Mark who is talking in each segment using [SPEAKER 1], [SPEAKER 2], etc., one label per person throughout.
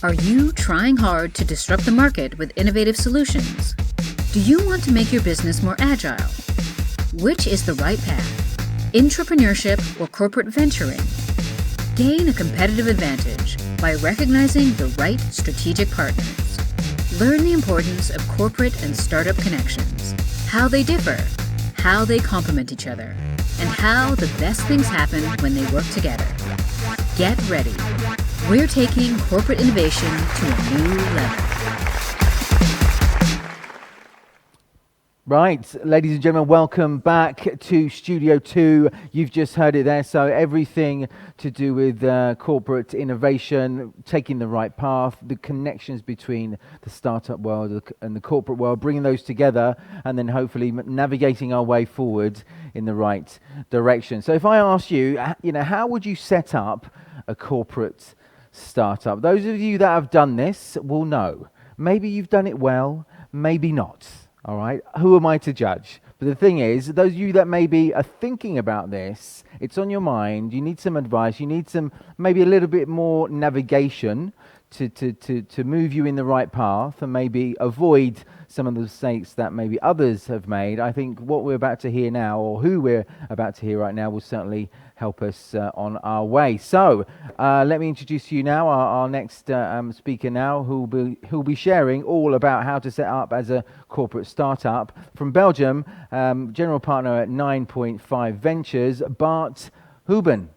[SPEAKER 1] Are you trying hard to disrupt the market with innovative solutions? Do you want to make your business more agile? Which is the right path? Entrepreneurship or corporate venturing? Gain a competitive advantage by recognizing the right strategic partners. Learn the importance of corporate and startup connections, how they differ, how they complement each other, and how the best things happen when they work together. Get ready. We're taking corporate innovation to a new level.
[SPEAKER 2] Right, ladies and gentlemen, welcome back to Studio 2. You've just heard it there. So everything to do with corporate innovation, taking the right path, the connections between the startup world and the corporate world, bringing those together, and then hopefully navigating our way forward in the right direction. So if I ask you, how would you set up a corporate startup? Those of you that have done this will know. Maybe you've done it well, maybe not. All right, who am I to judge? But the thing is, those of you that maybe are thinking about this, it's on your mind, you need some advice, you need some, maybe a little bit more navigation to move you in the right path and maybe avoid some of the mistakes that maybe others have made. I think what we're about to hear now, or who we're about to hear right now, will certainly help us on our way. So let me introduce to you now our next speaker now, who'll be sharing all about how to set up as a corporate startup. From Belgium, general partner at 9.5 Ventures, Bart Huben.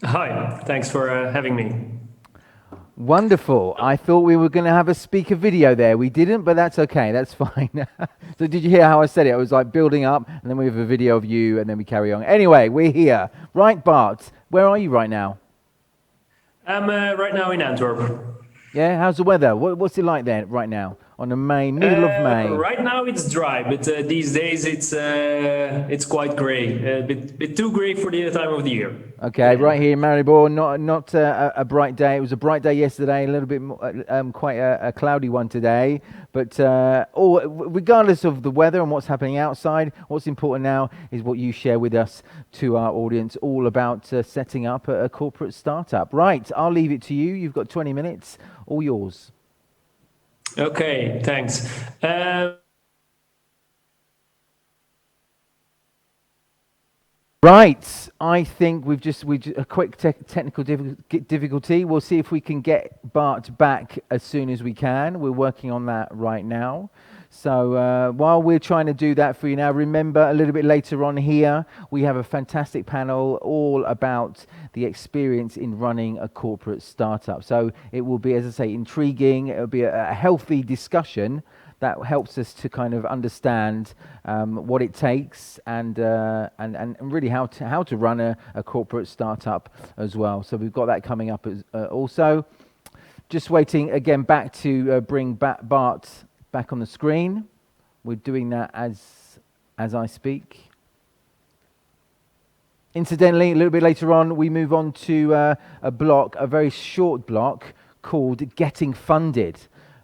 [SPEAKER 3] Hi, thanks for having me.
[SPEAKER 2] Wonderful. I thought we were going to have a speaker video there. We didn't, but that's okay. That's fine. So did you hear how I said it? I was like building up, and then we have a video of you, and then we carry on. Anyway, we're here. Right, Bart, where are you right now?
[SPEAKER 3] I'm right now in Antwerp.
[SPEAKER 2] Yeah, how's the weather? What's it like there right now on the middle of May?
[SPEAKER 3] Right now it's dry, but these days it's quite grey, a bit too grey for the time of the year.
[SPEAKER 2] Okay, right here in Maribor, not a bright day. It was a bright day yesterday, a little bit more, quite a cloudy one today. But regardless of the weather and what's happening outside, what's important now is what you share with us to our audience, all about setting up a corporate startup. Right, I'll leave it to you. You've got 20 minutes, all yours.
[SPEAKER 3] Okay, thanks.
[SPEAKER 2] Right, I think we just a quick technical difficulty. We'll see if we can get Bart back as soon as we can. We're working on that right now. So while we're trying to do that for you now, remember a little bit later on here, we have a fantastic panel all about the experience in running a corporate startup. So it will be, as I say, intriguing. It will be a healthy discussion that helps us to kind of understand what it takes and really how to run a corporate startup as well. So we've got that coming up also. Just waiting again back to bring Bart back on the screen. We're doing that as I speak. Incidentally, a little bit later on, we move on to a very short block called Getting Funded.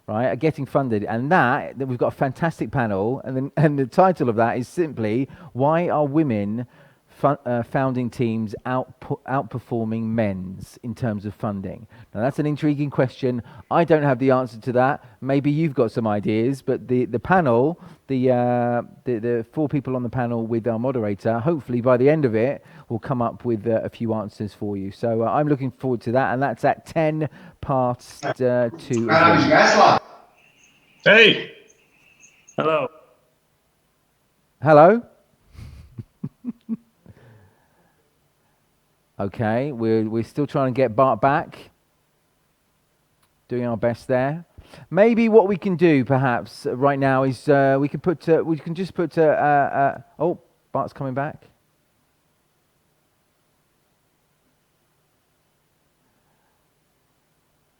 [SPEAKER 2] Right, Getting Funded, and that we've got a fantastic panel, and the title of that is simply "Why Are Women Founding Teams Outperforming Men's in Terms of Funding?" Now that's an intriguing question. I don't have the answer to that. Maybe you've got some ideas, but the panel, the four people on the panel with our moderator, hopefully by the end of it, will come up with a few answers for you. So I'm looking forward to that, and that's at 2.
[SPEAKER 4] Hey.
[SPEAKER 3] Hello.
[SPEAKER 2] Hello. Okay, we're still trying to get Bart back. Doing our best there. Maybe what we can do, perhaps, right now is we can just put. Oh, Bart's coming back.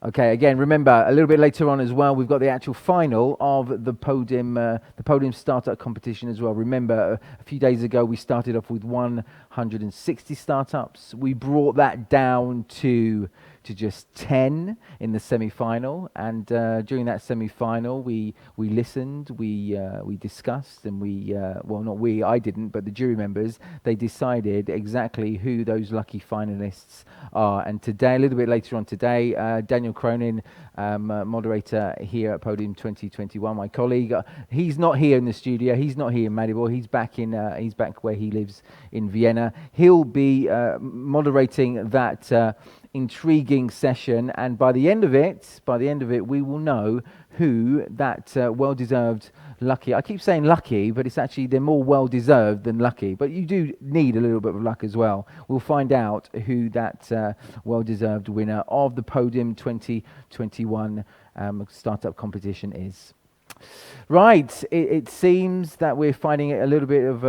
[SPEAKER 2] Okay, again, remember, a little bit later on as well, we've got the actual final of the Podim startup competition as well. Remember, a few days ago, we started off with 160 startups. We brought that down to just 10 in the semi-final, and during that semi-final, we listened, we discussed, and well, not we, I didn't, but the jury members, they decided exactly who those lucky finalists are. And today, a little bit later on today, Daniel Cronin, moderator here at Podim 2021, my colleague, he's not here in the studio, he's not here in Maribor, he's back where he lives in Vienna. He'll be moderating that intriguing session, and by the end of it, we will know who that well-deserved lucky. I keep saying lucky, but it's actually they're more well-deserved than lucky. But you do need a little bit of luck as well. We'll find out who that well-deserved winner of the Podim 2021 startup competition is. Right, it seems that we're finding it a little bit of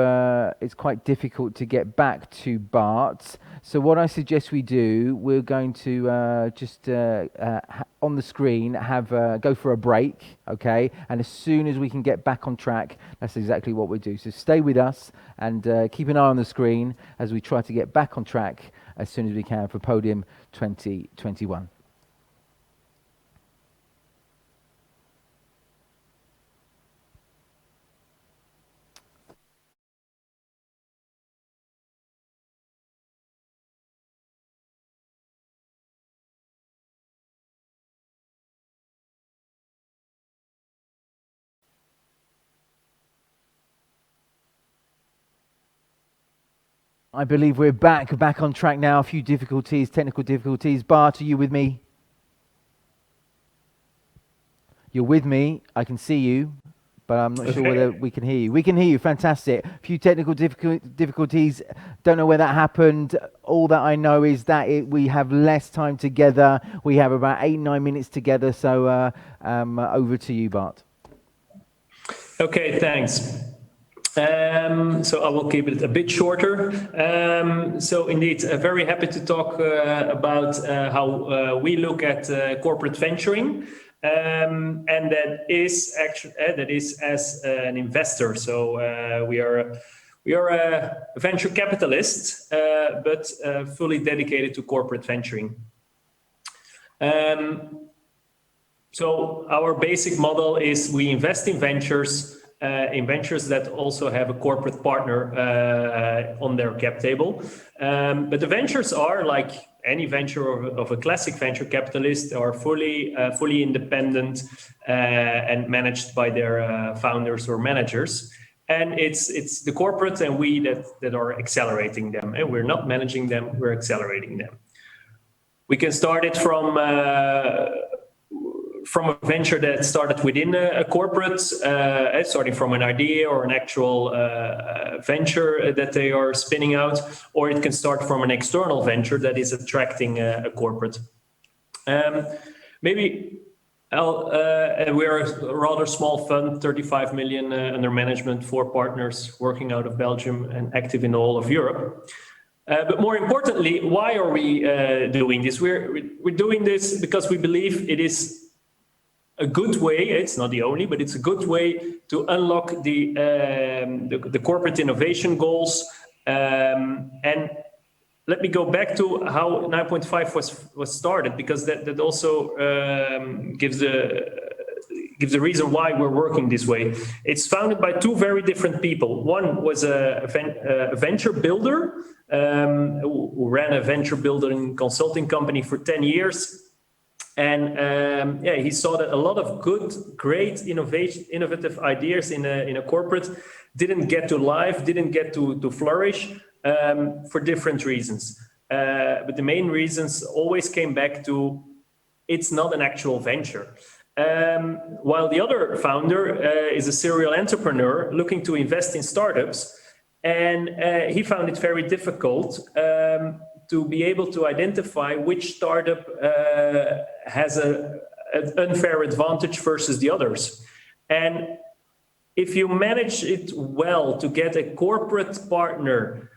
[SPEAKER 2] it's quite difficult to get back to Bart. So what I suggest we do, we're going to just on the screen have go for a break, okay? And as soon as we can get back on track, that's exactly what we do. So stay with us and keep an eye on the screen as we try to get back on track as soon as we can for Podim 2021. I believe we're back on track now. A few difficulties, technical difficulties. Bart, are you with me? You're with me. I can see you, but I'm not sure whether we can hear you. We can hear you. Fantastic. A few technical difficulties. Don't know where that happened. All that I know is that we have less time together. We have about 8-9 minutes together. So over to you, Bart.
[SPEAKER 3] Okay, thanks. So I will keep it a bit shorter. So indeed, very happy to talk about how we look at corporate venturing, and that is actually as an investor. So we are a venture capitalist, but fully dedicated to corporate venturing. So our basic model is we invest in ventures that also have a corporate partner on their cap table. But the ventures are like any venture of a classic venture capitalist, are fully independent and managed by their founders or managers. And it's the corporate and we that are accelerating them. And we're not managing them, we're accelerating them. We can start it from a venture that started within a corporate, starting from an idea or an actual venture that they are spinning out, or it can start from an external venture that is attracting a corporate. Maybe we're a rather small fund, 35 million under management, 4 partners working out of Belgium and active in all of Europe. But more importantly, why are we doing this? We're doing this because we believe it is a good way, it's not the only, but it's a good way to unlock the corporate innovation goals. And let me go back to how 9.5 was started, because that also gives the reason why we're working this way. It's founded by 2 very different people. One was a venture builder who ran a venture building consulting company for 10 years. And he saw that a lot of great innovative ideas in a corporate didn't get to life, didn't get to flourish for different reasons. But the main reasons always came back to it's not an actual venture. While the other founder is a serial entrepreneur looking to invest in startups, and he found it very difficult to be able to identify which startup has an unfair advantage versus the others. And if you manage it well to get a corporate partner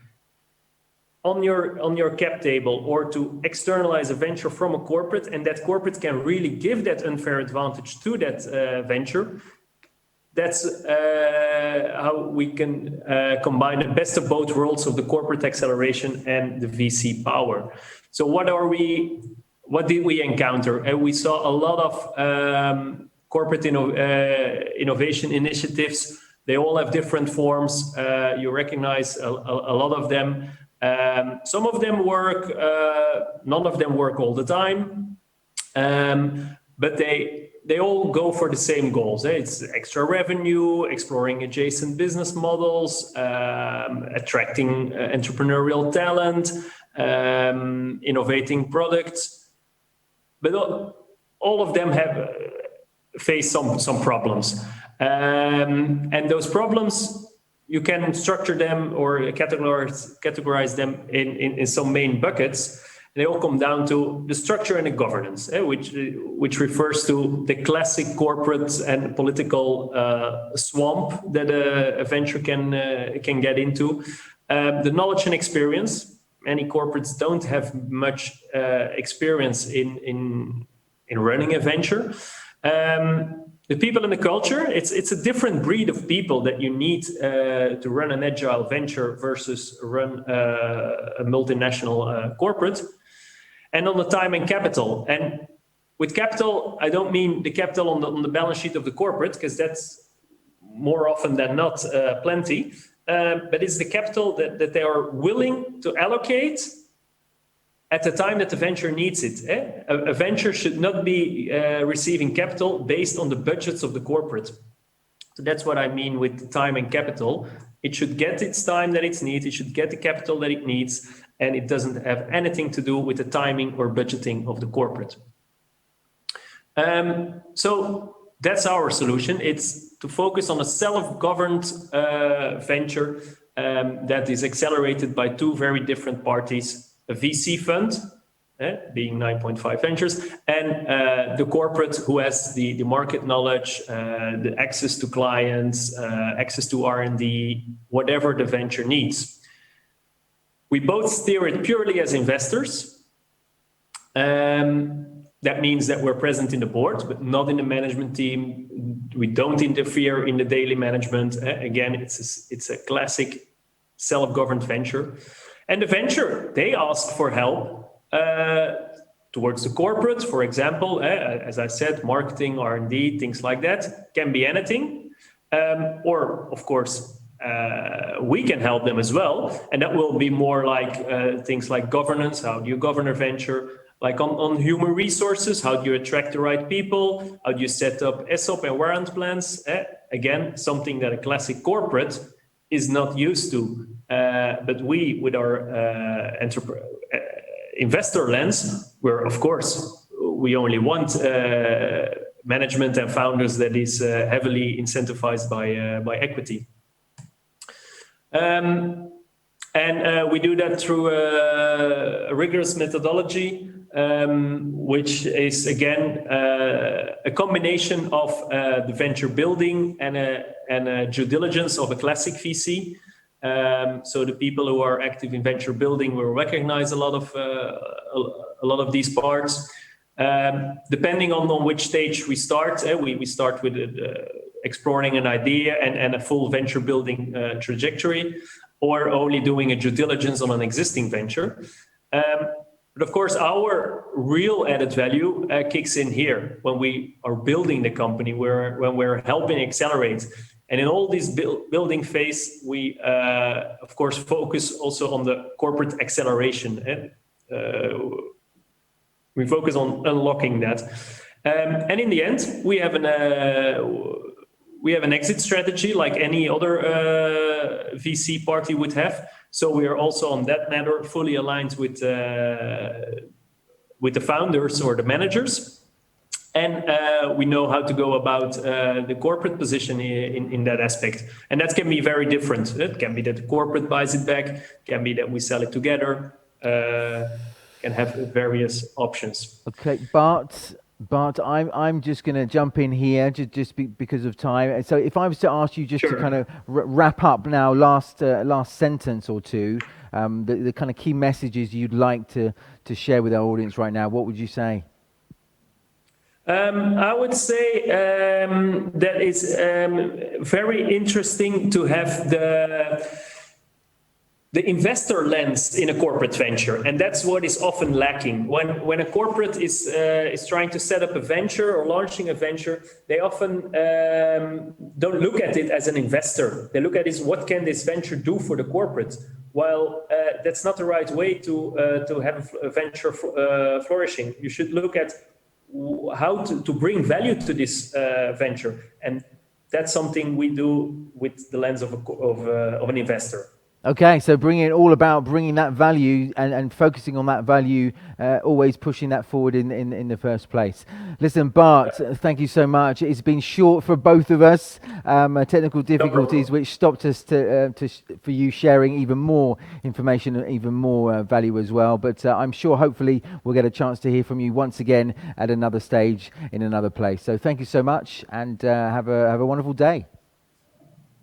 [SPEAKER 3] on your cap table or to externalize a venture from a corporate, and that corporate can really give that unfair advantage to that venture. That's how we can combine the best of both worlds of the corporate acceleration and the VC power. So what did we encounter? And we saw a lot of corporate innovation initiatives. They all have different forms. You recognize a lot of them. Some of them work, none of them work all the time, but they all go for the same goals. It's extra revenue, exploring adjacent business models, attracting entrepreneurial talent, innovating products. But all of them have faced some problems. And those problems, you can structure them or categorize them in some main buckets. They all come down to the structure and the governance, which refers to the classic corporate and political swamp that a venture can get into. The knowledge and experience. Many corporates don't have much experience in running a venture. The people and the culture, it's a different breed of people that you need to run an agile venture versus run a multinational corporate. And on the time and capital. And with capital, I don't mean the capital on the balance sheet of the corporate, because that's more often than not plenty. But it's the capital that they are willing to allocate at the time that the venture needs it. A venture should not be receiving capital based on the budgets of the corporate. So that's what I mean with the time and capital. It should get its time that it needs, it should get the capital that it needs, and it doesn't have anything to do with the timing or budgeting of the corporate. So that's our solution. It's to focus on a self-governed venture that is accelerated by two very different parties, a VC fund, being 9.5 Ventures, and the corporate who has the market knowledge, the access to clients, access to R&D, whatever the venture needs. We both steer it purely as investors. That means that we're present in the board, but not in the management team. We don't interfere in the daily management. Again, it's a classic self-governed venture. And the venture, they ask for help towards the corporate, for example, as I said, marketing, R&D, things like that. Can be anything. Or, of course, we can help them as well. And that will be more like things like governance. How do you govern a venture? Like on human resources, how do you attract the right people? How do you set up ESOP and warrant plans? Again, something that a classic corporate is not used to. But we, with our investor lens, of course, we only want management and founders that is heavily incentivized by equity. And we do that through a rigorous methodology, which is, again, a combination of the venture building and a due diligence of a classic VC. So the people who are active in venture building will recognize a lot of these parts. Depending on which stage we start, we start with exploring an idea and a full venture building trajectory, or only doing a due diligence on an existing venture. But of course, our real added value kicks in here when we are building the company, when we're helping accelerate. And in all this building phase, we, of course, focus also on the corporate acceleration. We focus on unlocking that. And in the end, we have an exit strategy like any other VC party would have. So we are also on that matter fully aligned with the founders or the managers. And we know how to go about the corporate position in that aspect. And that can be very different. It can be that the corporate buys it back, it can be that we sell it together, can have various options.
[SPEAKER 2] Okay, Bart, But I'm just going to jump in here because of time. So if I was to ask you just to kind of wrap up now, last sentence or two, the kind of key messages you'd like to share with our audience right now, what would you say?
[SPEAKER 3] I would say that it's very interesting to have the investor lens in a corporate venture, and that's what is often lacking. When a corporate is trying to set up a venture or launching a venture, they often don't look at it as an investor. They look at it as what can this venture do for the corporate. While that's not the right way to have a venture flourishing. You should look at how to bring value to this venture, and that's something we do with the lens of an investor.
[SPEAKER 2] Okay, so bringing that value and focusing on that value, always pushing that forward in the first place. Listen, Bart, thank you so much. It's been short for both of us, technical difficulties which stopped us for you sharing even more information and even more value as well. But I'm sure hopefully we'll get a chance to hear from you once again at another stage in another place. So thank you so much, and have a wonderful day.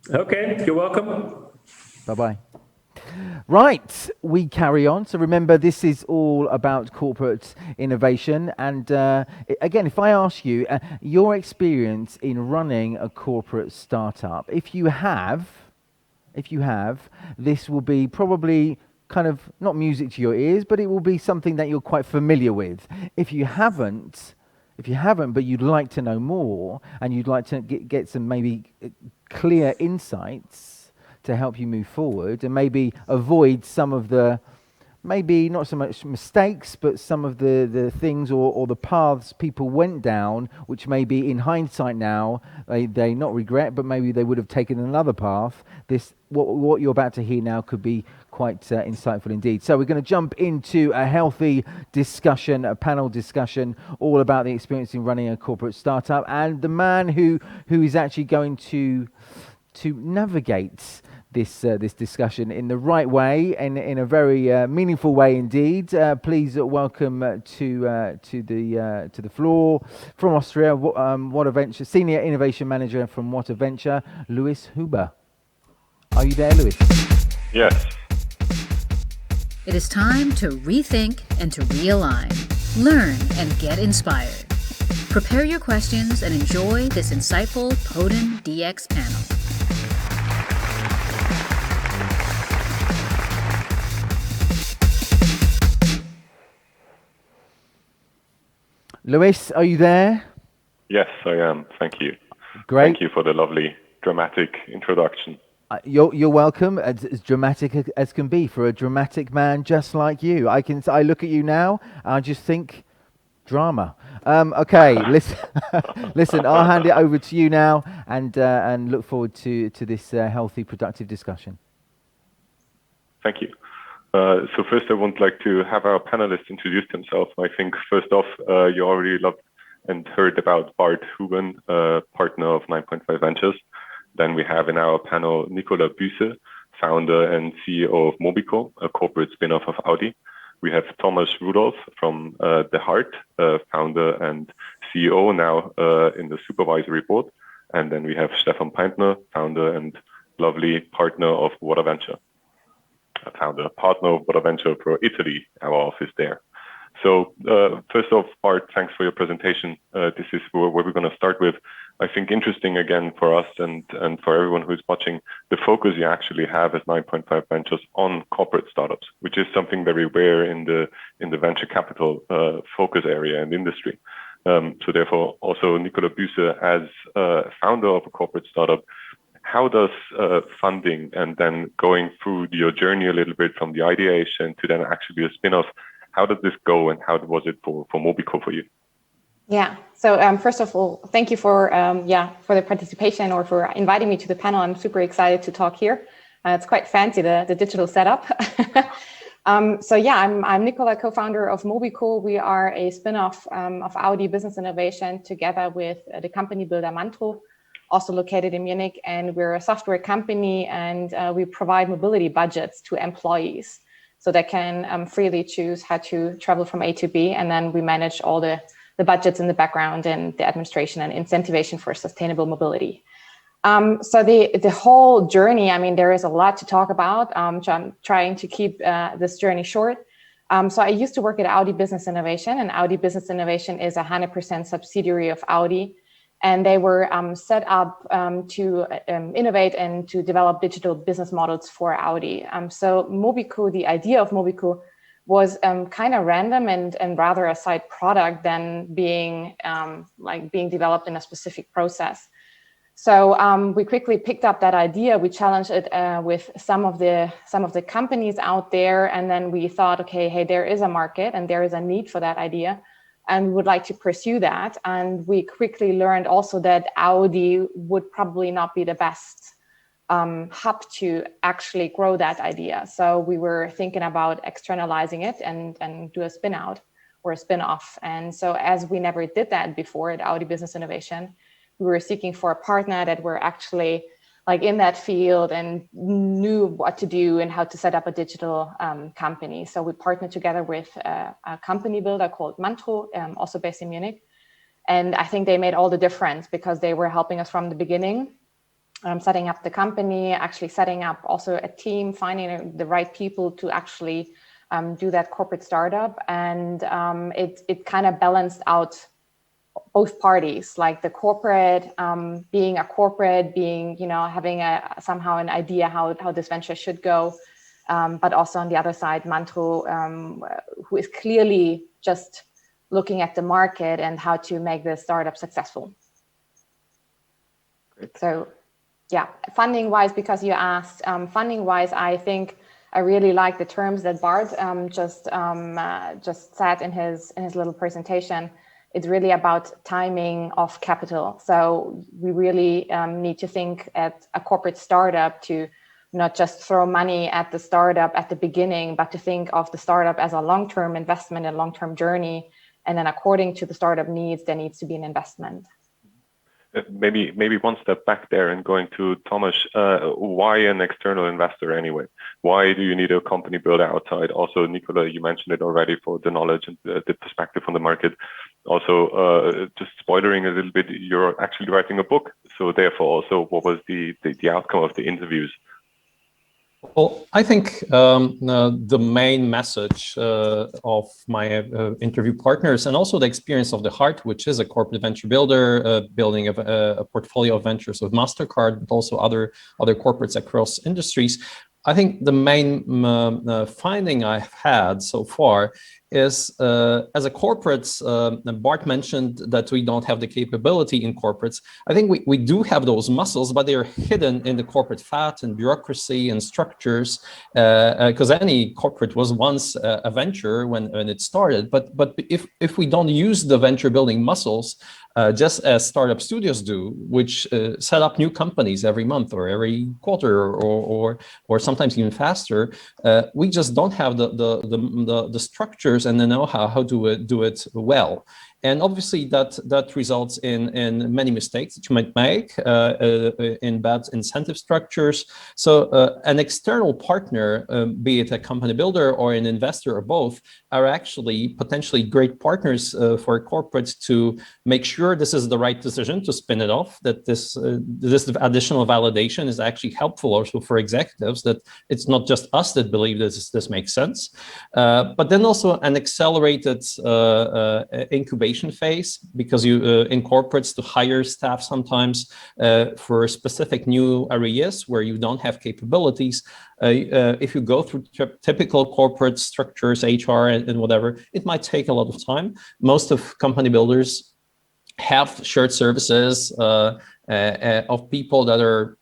[SPEAKER 3] Okay, you're welcome.
[SPEAKER 2] Bye-bye. Right, we carry on. So remember, this is all about corporate innovation. And again, if I ask you your experience in running a corporate startup, if you have, this will be probably kind of not music to your ears, but it will be something that you're quite familiar with. If you haven't, but you'd like to know more and you'd like to get some maybe clear insights to help you move forward and maybe avoid some of the, maybe not so much mistakes, but some of the things or the paths people went down, which maybe in hindsight now they not regret, but maybe they would have taken another path. What you're about to hear now could be quite insightful indeed. So we're going to jump into a healthy discussion, a panel discussion, all about the experience in running a corporate startup, and the man who is actually going to navigate this discussion in the right way and in a very meaningful way indeed. Please welcome to the floor from Austria, What a Venture, Senior Innovation Manager from What a Venture, Louis Huber. Are you there, Louis?
[SPEAKER 4] Yes.
[SPEAKER 1] It is time to rethink and to realign. Learn and get inspired. Prepare your questions and enjoy this insightful Podim DX panel.
[SPEAKER 2] Louis, are you there?
[SPEAKER 4] Yes, I am. Thank you.
[SPEAKER 2] Great.
[SPEAKER 4] Thank you for the lovely, dramatic introduction.
[SPEAKER 2] You're welcome. As dramatic as can be for a dramatic man just like you. I look at you now, I just think drama. Okay, listen. I'll hand it over to you now, and look forward to this healthy, productive discussion.
[SPEAKER 4] Thank you. So first, I would like to have our panelists introduce themselves. I think first off, you already loved and heard about Bart Huben, partner of 9.5 Ventures. Then we have in our panel Nicolas Büsse, founder and CEO of Mobico, a corporate spin-off of Audi. We have Thomas Rudolph from The Heart, founder and CEO now in the supervisory board. And then we have Stefan Peintner, founder and lovely partner of What a Venture. Founder, partner of What a Venture for Italy, our office there. So first off, Bart, thanks for your presentation. This is where we're going to start with. I think interesting again for us and for everyone who's watching, the focus you actually have as 9.5 Ventures on corporate startups, which is something very rare in the venture capital focus area and industry. So therefore, also Nicolas Büsse as founder of a corporate startup, how does funding and then going through your journey a little bit from the ideation to then actually a spin-off, how did this go and how was it for Mobico for you?
[SPEAKER 5] Yeah. So first of all, thank you for the participation or for inviting me to the panel. I'm super excited to talk here. It's quite fancy, the digital setup. I'm Nicola, co-founder of Mobico. We are a spin-off of Audi Business Innovation together with the company Builder Mantro, also located in Munich. And we're a software company, and we provide mobility budgets to employees so they can freely choose how to travel from A to B. And then we manage all the the budgets in the background and the administration and incentivization for sustainable mobility. So the whole journey, I mean, there is a lot to talk about. So I'm trying to keep this journey short. So I used to work at Audi Business Innovation, and Audi Business Innovation is a 100% subsidiary of Audi. And they were set up to innovate and to develop digital business models for Audi. So Mobico, the idea of Mobico was kind of random and rather a side product than being being developed in a specific process. So we quickly picked up that idea. We challenged it with some of the companies out there, and then we thought, okay, hey, there is a market and there is a need for that idea, and we would like to pursue that. And we quickly learned also that Audi would probably not be the best hub to actually grow that idea. So we were thinking about externalizing it and do a spin out or a spin off. And so as we never did that before at Audi Business Innovation, we were seeking for a partner that were actually like in that field and knew what to do and how to set up a digital company. So we partnered together with a company builder called Mantro, also based in Munich. And I think they made all the difference because they were helping us from the beginning, setting up the company, actually setting up also a team, finding the right people to actually do that corporate startup. And it kind of balanced out both parties, like the corporate, being a corporate, being, having somehow an idea how this venture should go. But also on the other side, Mantro, who is clearly just looking at the market and how to make the startup successful. Great. So yeah, funding wise, because you asked, funding wise, I think I really like the terms that Bart just said in his little presentation. It's really about timing of capital. So we really need to think at a corporate startup to not just throw money at the startup at the beginning, but to think of the startup as a long-term investment and long-term journey. And then according to the startup needs, there needs to be an investment.
[SPEAKER 4] Maybe one step back there and going to Thomas, why an external investor anyway? Why do you need a company builder outside? Also, Nicola, you mentioned it already for the knowledge and the perspective on the market. Also, just spoilering a little bit, you're actually writing a book. So therefore also, what was the outcome of the interviews?
[SPEAKER 6] Well, I think the main message of my interview partners and also the experience of the heart, which is a corporate venture builder, building a portfolio of ventures with MasterCard, but also other corporates across industries. I think the main finding I've had so far is as a corporate, Bart mentioned that we don't have the capability in corporates. I think we do have those muscles, but they are hidden in the corporate fat and bureaucracy and structures, because any corporate was once a venture when it started. But if we don't use the venture building muscles, just as startup studios do, which set up new companies every month or every quarter or sometimes even faster, we just don't have the structures and the know-how how to do it well. And obviously that results in many mistakes that you might make in bad incentive structures. So an external partner, be it a company builder or an investor or both, are actually potentially great partners for corporates to make sure this is the right decision to spin it off, that this additional validation is actually helpful also for executives, that it's not just us that believe this makes sense, but then also an accelerated incubation phase, because you in corporates to hire staff sometimes for specific new areas where you don't have capabilities. If you go through typical corporate structures, HR and whatever, it might take a lot of time. Most of company builders have shared services of people that are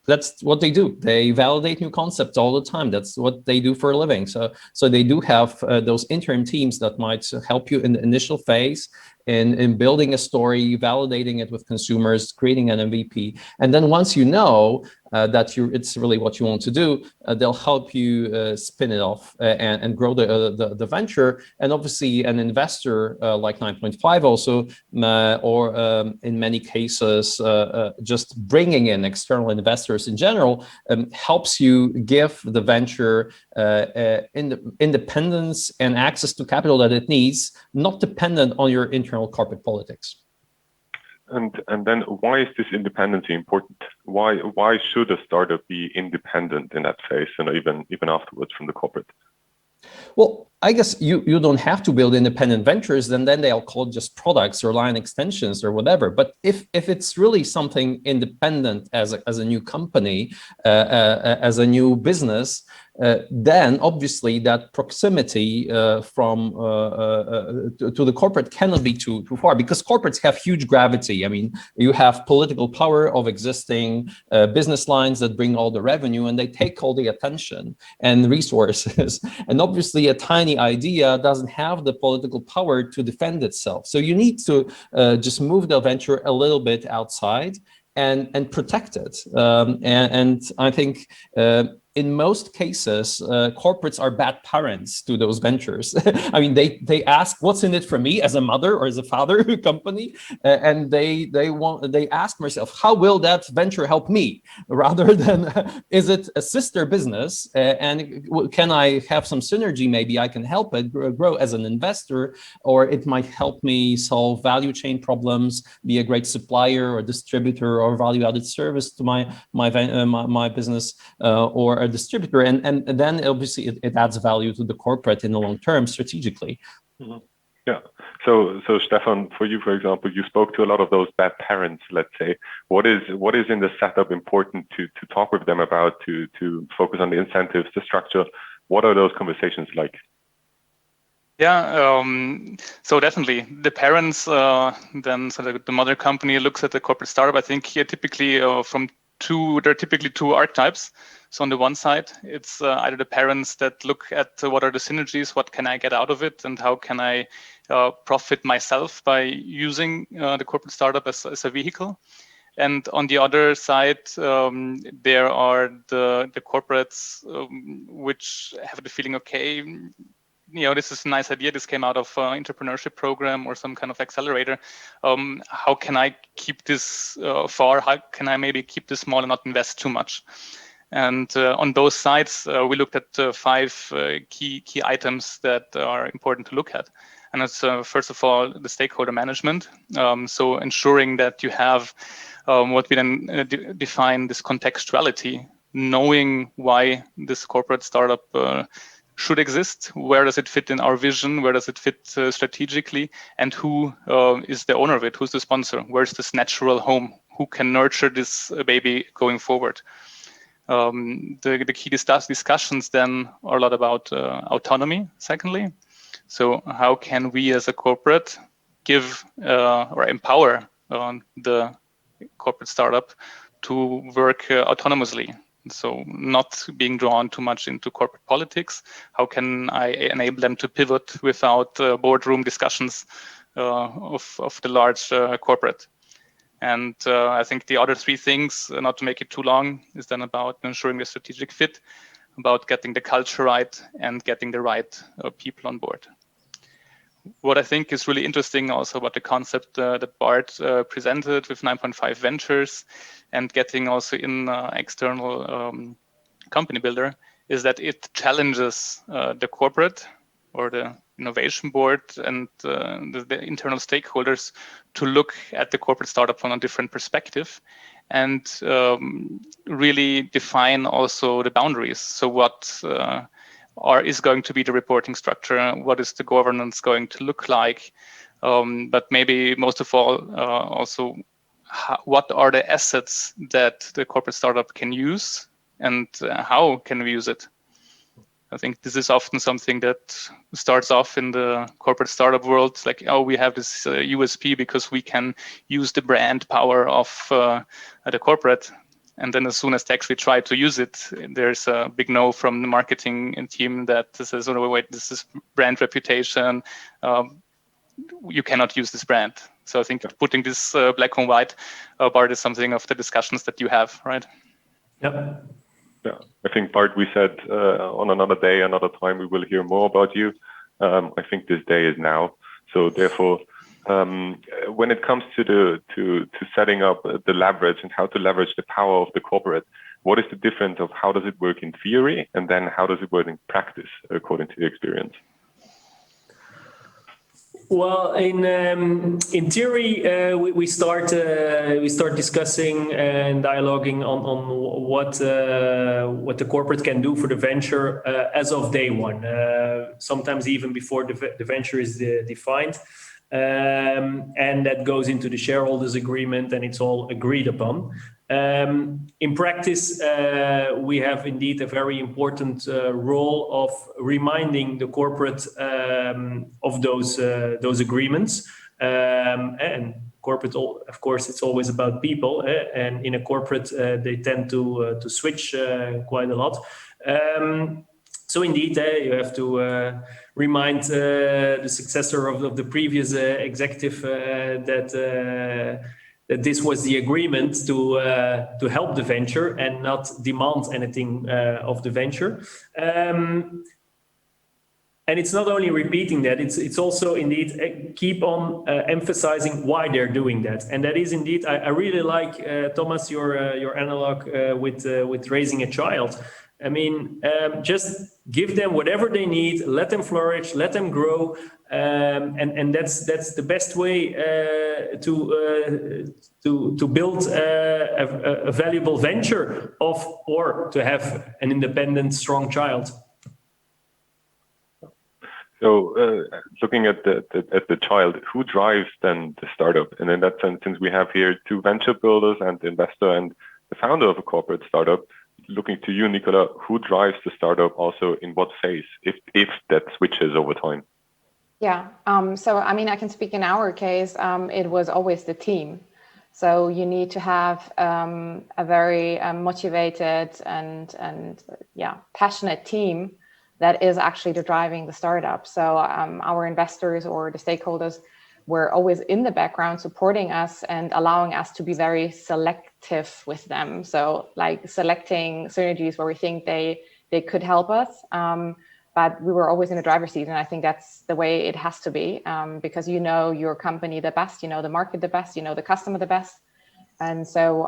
[SPEAKER 6] that's what they do. They validate new concepts all the time. That's what they do for a living. So they do have those interim teams that might help you in the initial phase in building a story, validating it with consumers, creating an MVP. And then once you know that it's really what you want to do, they'll help you spin it off and grow the venture. And obviously an investor like 9.5 also, or in many cases, just bringing in external investors investors in general, helps you give the venture independence and access to capital that it needs, not dependent on your internal corporate politics.
[SPEAKER 4] And then why is this independency important? Why should a startup be independent in that phase and even afterwards from the corporate?
[SPEAKER 6] Well, I guess you don't have to build independent ventures, then they'll call just products or line extensions or whatever. But if it's really something independent as a new company, as a new business, then obviously that proximity to the corporate cannot be too far, because corporates have huge gravity. I mean, you have political power of existing business lines that bring all the revenue, and they take all the attention and resources. And obviously a tiny idea doesn't have the political power to defend itself. So you need to just move the venture a little bit outside and protect it. And I think in most cases, corporates are bad parents to those ventures. I mean, they ask, what's in it for me as a mother or as a father company? And they ask themselves, how will that venture help me? Rather than, is it a sister business? And can I have some synergy? Maybe I can help it grow as an investor, or it might help me solve value chain problems, be a great supplier or distributor or value-added service to my business, or a distributor, and then obviously it adds value to the corporate in the long term strategically.
[SPEAKER 4] Mm-hmm. Yeah. So Stefan, for you, for example, you spoke to a lot of those bad parents, let's say. What is in the setup important to talk with them about, to focus on the incentives, the structure? What are those conversations like?
[SPEAKER 7] Yeah, so definitely the parents, then so the mother company looks at the corporate startup. I think here typically there are typically two archetypes. So on the one side, it's either the parents that look at what are the synergies, what can I get out of it, and how can I profit myself by using the corporate startup as a vehicle. And on the other side, there are the corporates which have the feeling, okay, this is a nice idea. This came out of an entrepreneurship program or some kind of accelerator. How can I keep this far? How can I maybe keep this small and not invest too much? And on those sides, we looked at 5 key items that are important to look at. And that's first of all, the stakeholder management. So ensuring that you have what we then define this contextuality, knowing why this corporate startup should exist, where does it fit in our vision, where does it fit strategically, and who is the owner of it, who's the sponsor, where's this natural home, who can nurture this baby going forward. The key discussions then are a lot about autonomy, secondly. So how can we as a corporate give or empower the corporate startup to work autonomously? So not being drawn too much into corporate politics. How can I enable them to pivot without boardroom discussions of the large corporate? And I think the other 3 things, not to make it too long, is then about ensuring the strategic fit, about getting the culture right, and getting the right people on board. What I think is really interesting also about the concept that Bart presented with 9.5 Ventures and getting also in external company builder is that it challenges the corporate or the innovation board and the internal stakeholders to look at the corporate startup from a different perspective and really define also the boundaries. So what is going to be the reporting structure? What is the governance going to look like? But maybe most of all, also, what are the assets that the corporate startup can use and how can we use it? I think this is often something that starts off in the corporate startup world, like, oh, we have this USP because we can use the brand power of the corporate. And then as soon as they actually try to use it, there's a big no from the marketing team that says, oh, wait, this is brand reputation. You cannot use this brand. So I think putting this black and white part is something of the discussions that you have, right?
[SPEAKER 3] Yep.
[SPEAKER 4] Yeah, I think, Bart, we said on another day, another time, we will hear more about you. I think this day is now. So therefore, when it comes to setting up the leverage and how to leverage the power of the corporate, what is the difference of how does it work in theory, and then how does it work in practice according to the experience?
[SPEAKER 3] Well, in theory, we start discussing and dialoguing on what the corporate can do for the venture as of day one. Sometimes even before the venture is defined, and that goes into the shareholders agreement, and it's all agreed upon. In practice, we have indeed a very important role of reminding the corporate of those agreements. And corporate, of course, it's always about people, and in a corporate, they tend to switch quite a lot. So indeed, you have to remind the successor of the previous executive that this was the agreement to help the venture and not demand anything of the venture. And it's not only repeating that; it's also indeed keep on emphasizing why they're doing that. And that is indeed, I really like Thomas your analog with raising a child. I mean, just give them whatever they need, let them flourish, let them grow, and that's the best way to build a valuable venture or to have an independent, strong child.
[SPEAKER 4] So, looking at the child, who drives then the startup? And in that sense, since we have here two venture builders and the investor and the founder of a corporate startup, looking to you, Nicola, who drives the startup also in what phase, if that switches over time?
[SPEAKER 5] Yeah, so I mean, I can speak in our case, it was always the team. So you need to have a very motivated and passionate team that is actually driving the startup. So our investors or the stakeholders were always in the background supporting us and allowing us to be very selective with them. So like selecting synergies where we think they could help us. But we were always in the driver's seat. And I think that's the way it has to be, because you know your company the best, you know the market the best, you know the customer the best. And so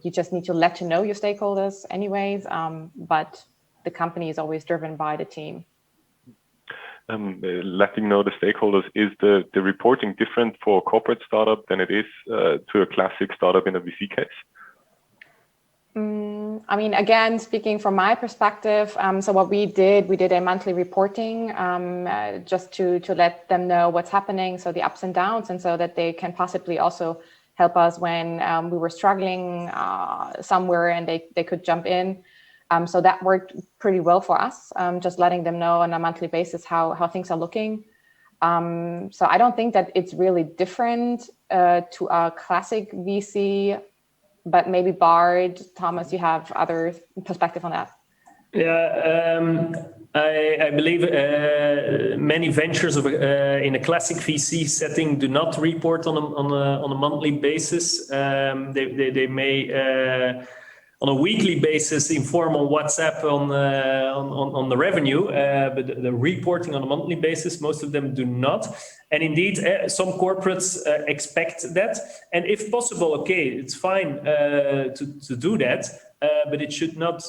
[SPEAKER 5] you just need to let know your stakeholders anyways. But the company is always driven by the team.
[SPEAKER 4] Letting know the stakeholders, is the reporting different for a corporate startup than it is to a classic startup in a VC case?
[SPEAKER 5] I mean, again, speaking from my perspective, so what we did a monthly reporting just to let them know what's happening, so the ups and downs, and so that they can possibly also help us when we were struggling somewhere and they could jump in. So that worked pretty well for us, just letting them know on a monthly basis how things are looking. So I don't think that it's really different to a classic VC, but maybe Bard, Thomas, you have other perspective on that.
[SPEAKER 3] Yeah, I believe many ventures in a classic VC setting do not report on a monthly basis. They may on a weekly basis inform on WhatsApp on the revenue, but the reporting on a monthly basis, most of them do not. And indeed, some corporates expect that. And if possible, okay, it's fine to do that, but it should not.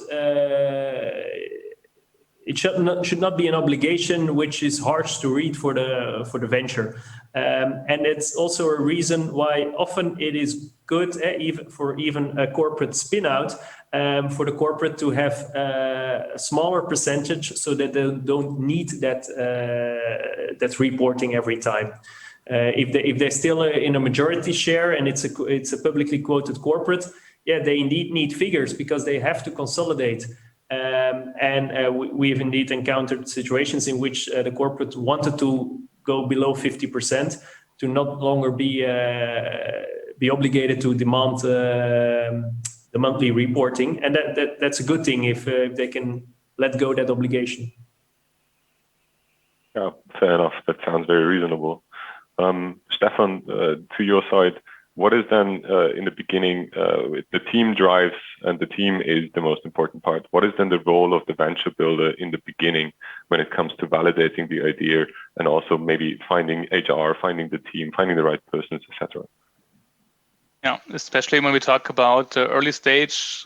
[SPEAKER 3] It should not be an obligation which is harsh to read for the venture, and it's also a reason why often it is good, even a corporate spin out, for the corporate to have a smaller percentage so that they don't need that reporting every time. If they're still in a majority share and it's a publicly quoted corporate, yeah, they indeed need figures because they have to consolidate. We've indeed encountered situations in which the corporate wanted to go below 50% to not longer be obligated to demand the monthly reporting, and that's a good thing if they can let go that obligation.
[SPEAKER 4] Yeah, fair enough. That sounds very reasonable. Stefan, to your side, what is then in the beginning, the team drives and the team is the most important part. What is then the role of the venture builder in the beginning when it comes to validating the idea and also maybe finding HR, finding the team, finding the right persons, etc.?
[SPEAKER 7] Yeah, especially when we talk about early stage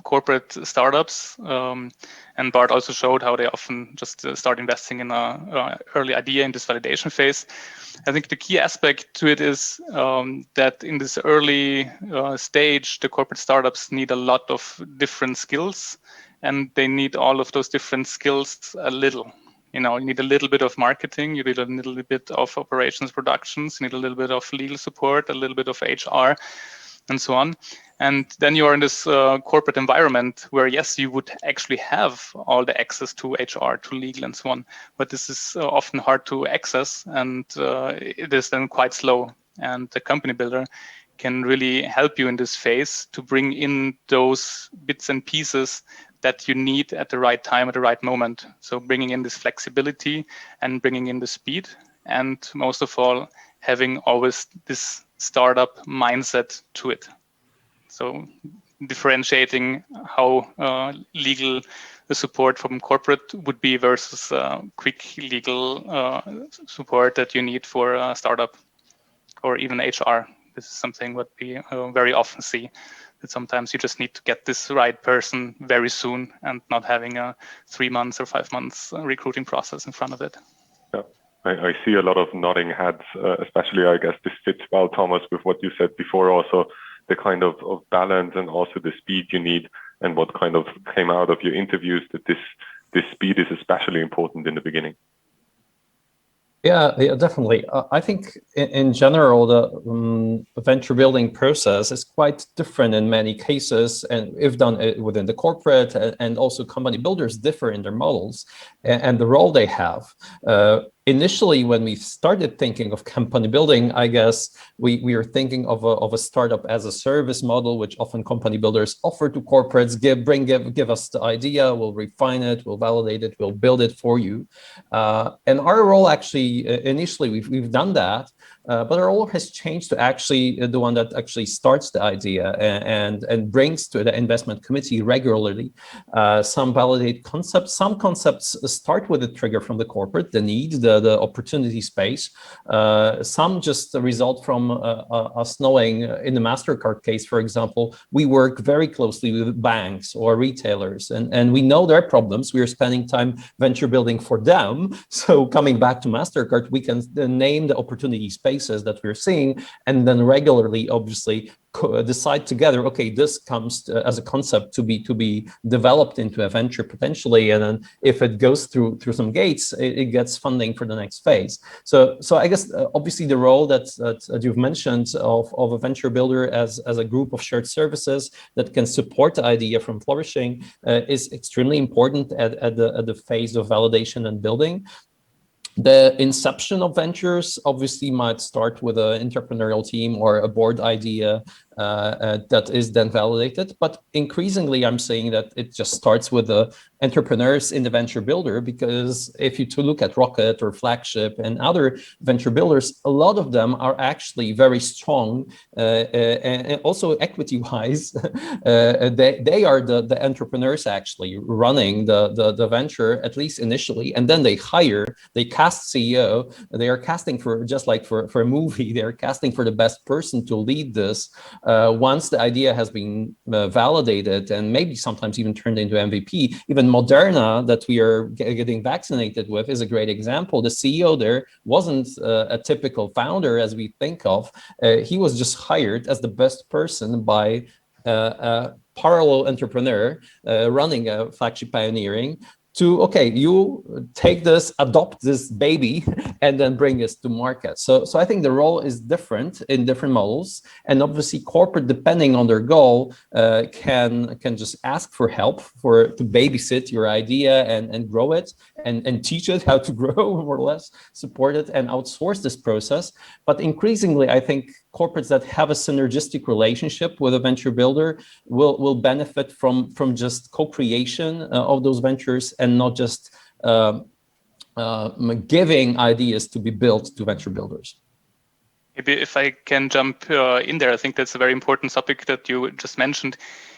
[SPEAKER 7] corporate startups. And Bart also showed how they often just start investing in a early idea in this validation phase. I think the key aspect to it is that in this early stage, the corporate startups need a lot of different skills, and they need all of those different skills a little. You need a little bit of marketing, you need a little bit of operations productions, you need a little bit of legal support, a little bit of HR, and so on. And then you are in this corporate environment where, yes, you would actually have all the access to HR, to legal, and so on. But this is often hard to access, and it is then quite slow. And the company builder can really help you in this phase to bring in those bits and pieces that you need at the right time, at the right moment. So bringing in this flexibility and bringing in the speed, and most of all, having always this startup mindset to it. So differentiating how legal the support from corporate would be versus quick legal support that you need for a startup or even HR. This is something what we very often see, that sometimes you just need to get this right person very soon and not having a 3 months or 5 months recruiting process in front of it.
[SPEAKER 4] Yeah, I see a lot of nodding heads, especially I guess this fits well, Thomas, with what you said before also, the kind of balance and also the speed you need, and what kind of came out of your interviews, that this speed is especially important in the beginning.
[SPEAKER 6] Yeah, definitely. I think in general, the venture building process is quite different in many cases, and if done within the corporate, and also company builders differ in their models and the role they have. Initially, when we started thinking of company building, I guess we were thinking of a startup as a service model, which often company builders offer to corporates, give us the idea, we'll refine it, we'll validate it, we'll build it for you. And our role actually, initially, we've done that, but our role has changed to actually the one that actually starts the idea and brings to the investment committee regularly some validate concepts. Some concepts start with a trigger from the corporate, the need, the opportunity space. Some just result from us knowing, in the MasterCard case, for example, we work very closely with banks or retailers, and we know their problems. We are spending time venture building for them. So coming back to MasterCard, we can name the opportunity spaces that we're seeing, and then regularly, obviously, decide together, okay, this comes as a concept to be developed into a venture potentially, and then if it goes through some gates, it gets funding for the next phase. So I guess obviously the role that you've mentioned of a venture builder as a group of shared services that can support the idea from flourishing is extremely important at the phase of validation and building. The inception of ventures obviously might start with an entrepreneurial team or a board idea that is then validated. But increasingly, I'm saying that it just starts with the entrepreneurs in the venture builder, because if you look at Rocket or Flagship and other venture builders, a lot of them are actually very strong and also equity-wise. They are the entrepreneurs actually running the venture, at least initially, and then they cast CEO. They are casting for, just like for a movie, they're casting for the best person to lead this. Once the idea has been validated and maybe sometimes even turned into MVP, even Moderna that we are getting vaccinated with is a great example. The CEO there wasn't a typical founder as we think of. He was just hired as the best person by a parallel entrepreneur running a Flagship Pioneering to, okay, you take this, adopt this baby, and then bring us to market. So I think the role is different in different models, and obviously corporate, depending on their goal, can just ask for help to babysit your idea and grow it and teach it how to grow, more or less, support it and outsource this process. But increasingly, I think corporates that have a synergistic relationship with a venture builder will benefit from just co-creation of those ventures, and not just giving ideas to be built to venture builders.
[SPEAKER 7] Maybe if I can jump in there, I think that's a very important topic that you just mentioned.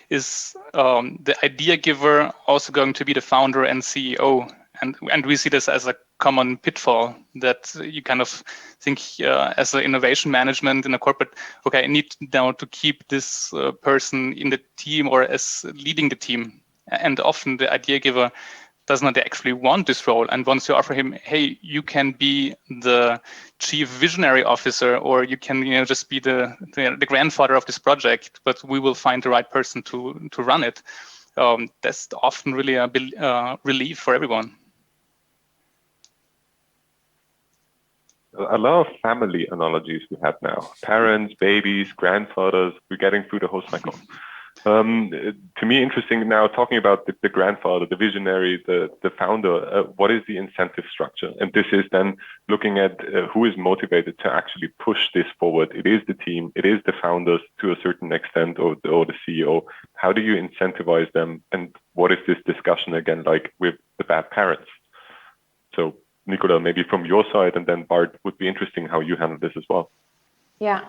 [SPEAKER 7] Is the idea giver also going to be the founder and CEO? And we see this as a common pitfall that you kind of think as an innovation management in a corporate, okay, I need now to keep this person in the team or as leading the team. And often the idea giver does not actually want this role and wants to offer him, hey, you can be the chief visionary officer, or you can just be the grandfather of this project, but we will find the right person to run it. That's often really a relief for everyone.
[SPEAKER 4] A lot of family analogies we have now. Parents, babies, grandfathers, we're getting through the whole cycle. To me, interesting now, talking about the grandfather, the visionary, the founder, what is the incentive structure? And this is then looking at who is motivated to actually push this forward. It is the team, it is the founders to a certain extent, or the CEO. How do you incentivize them? And what is this discussion again like with the bad parents? So Nicola, maybe from your side, and then Bart, would be interesting how you handle this as well.
[SPEAKER 5] Yeah.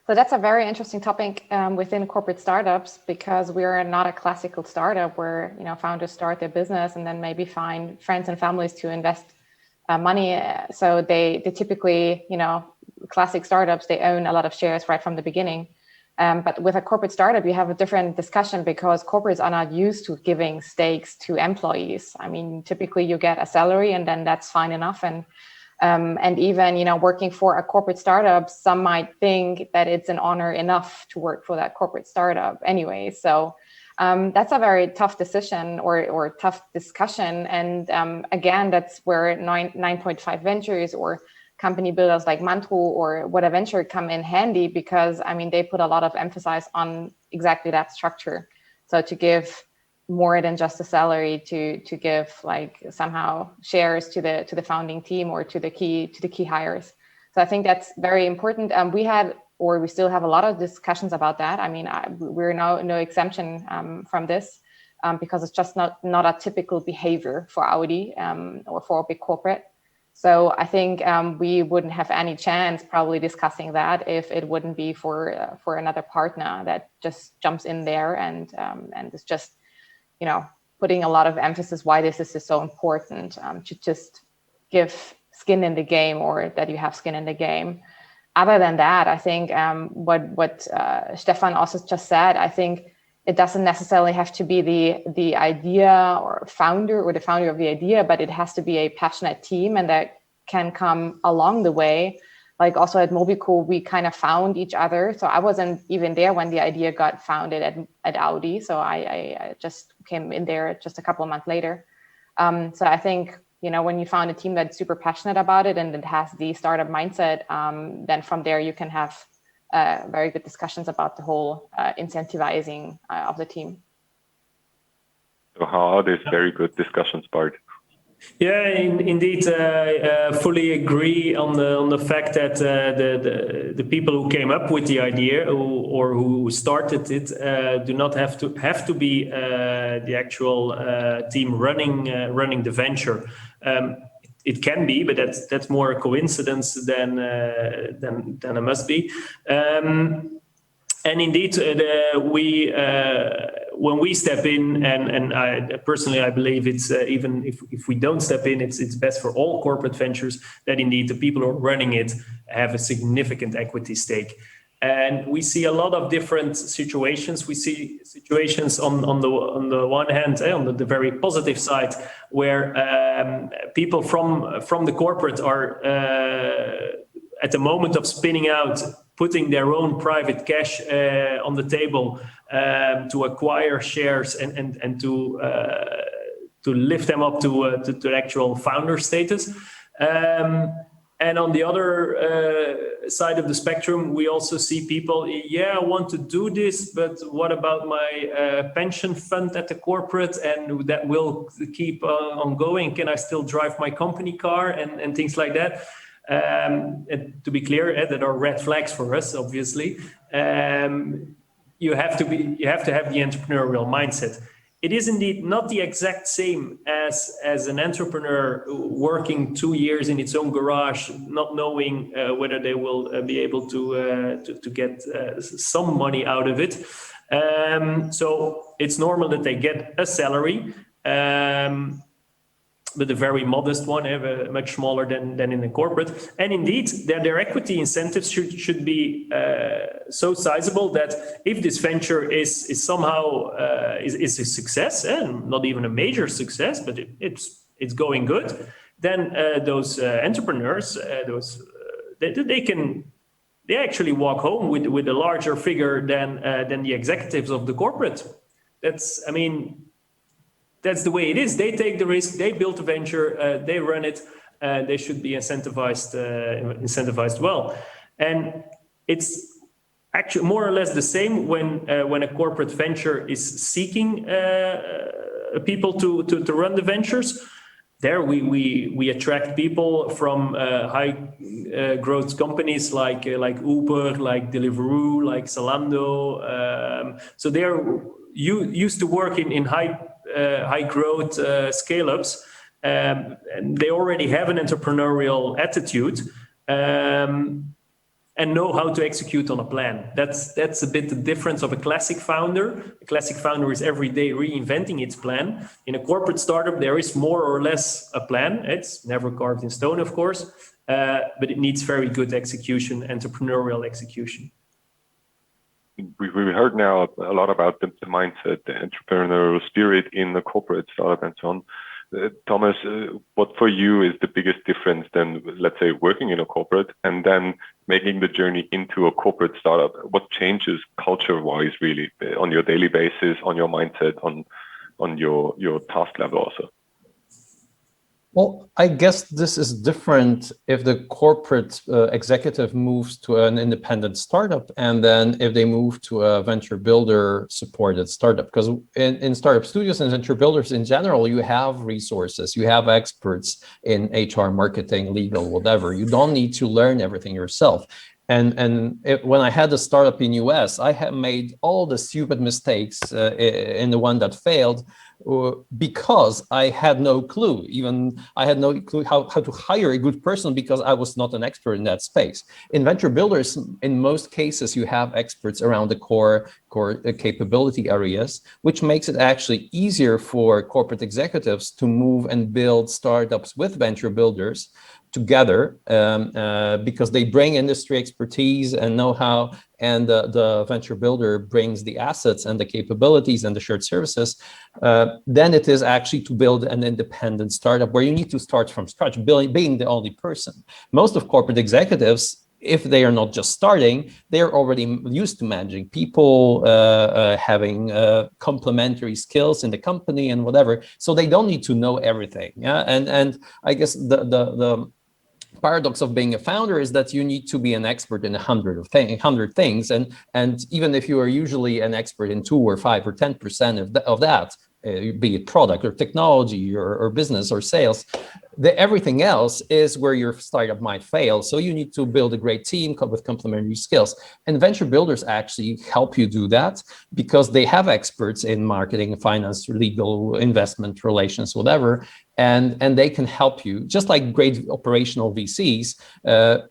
[SPEAKER 5] So that's a very interesting topic within corporate startups, because we're not a classical startup where founders start their business and then maybe find friends and families to invest money. So they typically, classic startups, they own a lot of shares right from the beginning. But with a corporate startup, you have a different discussion because corporates are not used to giving stakes to employees. I mean, typically you get a salary and then that's fine enough. And even, working for a corporate startup, some might think that it's an honor enough to work for that corporate startup anyway. So that's a very tough decision or tough discussion. And again, that's where 9.5 Ventures or company builders like Mantro or What a Venture come in handy, because they put a lot of emphasis on exactly that structure. So to give more than just a salary, to give like somehow shares to the founding team or to the key hires. So I think that's very important. We still have a lot of discussions about that. We're no exemption from this because it's just not a typical behavior for Audi or for a big corporate. So I think we wouldn't have any chance probably discussing that if it wouldn't be for another partner that just jumps in there and is just putting a lot of emphasis why this is so important to just give skin in the game, or that you have skin in the game. Other than that, I think what Stefan also just said, I think it doesn't necessarily have to be the idea or founder or the founder of the idea, but it has to be a passionate team, and that can come along the way. Like also at Mobico, we kind of found each other. So I wasn't even there when the idea got founded at Audi. So I just came in there just a couple of months later. So I think, when you found a team that's super passionate about it and it has the startup mindset, then from there you can have very good discussions about the whole incentivizing of the team.
[SPEAKER 4] So how are these very good discussions, Bart?
[SPEAKER 3] Yeah, indeed, fully agree on the fact that the people who came up with the idea or who started it do not have to be the actual team running the venture. It can be, but that's more a coincidence than a must be. And indeed, when we step in, and I personally believe it's even if we don't step in, it's best for all corporate ventures that indeed the people who are running it have a significant equity stake. And we see a lot of different situations. We see situations on the one hand, on the very positive side, where people from the corporate are at the moment of spinning out, putting their own private cash on the table to acquire shares and to lift them up to actual founder status. And on the other side of the spectrum, we also see people, I want to do this, but what about my pension fund at the corporate, and that will keep on going? Can I still drive my company car and things like that? And to be clear, that are red flags for us, obviously. You have to have the entrepreneurial mindset. It is indeed not the exact same as an entrepreneur working 2 years in its own garage, not knowing whether they will be able to get some money out of it. So it's normal that they get a salary. but a very modest one, much smaller than in the corporate. And indeed, their equity incentives should be so sizable that if this venture is somehow is a success, and not even a major success, but it's going good, then those entrepreneurs, they actually walk home with a larger figure than the executives of the corporate. That's the way it is. They take the risk, they build the venture, they run it, they should be incentivized well. And it's actually more or less the same when a corporate venture is seeking people to run the ventures. There we attract people from high growth companies like Uber, like Deliveroo, like Zalando. So they're used to work in high growth scale-ups, and they already have an entrepreneurial attitude and know how to execute on a plan. That's a bit the difference of a classic founder. A classic founder is every day reinventing its plan. In a corporate startup, there is more or less a plan. It's never carved in stone, of course, but it needs very good execution, entrepreneurial execution.
[SPEAKER 4] We heard now a lot about the mindset, the entrepreneurial spirit in the corporate startup and so on. Thomas, what for you is the biggest difference than, let's say, working in a corporate and then making the journey into a corporate startup? What changes culture-wise, really, on your daily basis, on your mindset, on your task level also?
[SPEAKER 6] Well, I guess this is different if the corporate executive moves to an independent startup and then if they move to a venture builder supported startup. Because in startup studios and venture builders in general, you have resources, you have experts in HR, marketing, legal, whatever. You don't need to learn everything yourself. And when I had a startup in US, I had made all the stupid mistakes in the one that failed because I had no clue. Even I had no clue how to hire a good person because I was not an expert in that space. In venture builders, in most cases, you have experts around the core capability areas, which makes it actually easier for corporate executives to move and build startups with venture builders together because they bring industry expertise and know-how, and the venture builder brings the assets and the capabilities and the shared services. Then it is actually to build an independent startup where you need to start from scratch, being the only person. Most of corporate executives, if they are not just starting, they are already used to managing people, having complementary skills in the company and whatever. So they don't need to know everything. Yeah, and I guess the paradox of being a founder is that you need to be an expert in 100 things, and even if you are usually an expert in 2 or 5 or 10% of that, be it product or technology or business or sales, everything else is where your startup might fail. So you need to build a great team with complementary skills. And venture builders actually help you do that because they have experts in marketing, finance, legal, investment, relations, whatever. And they can help you, just like great operational VCs,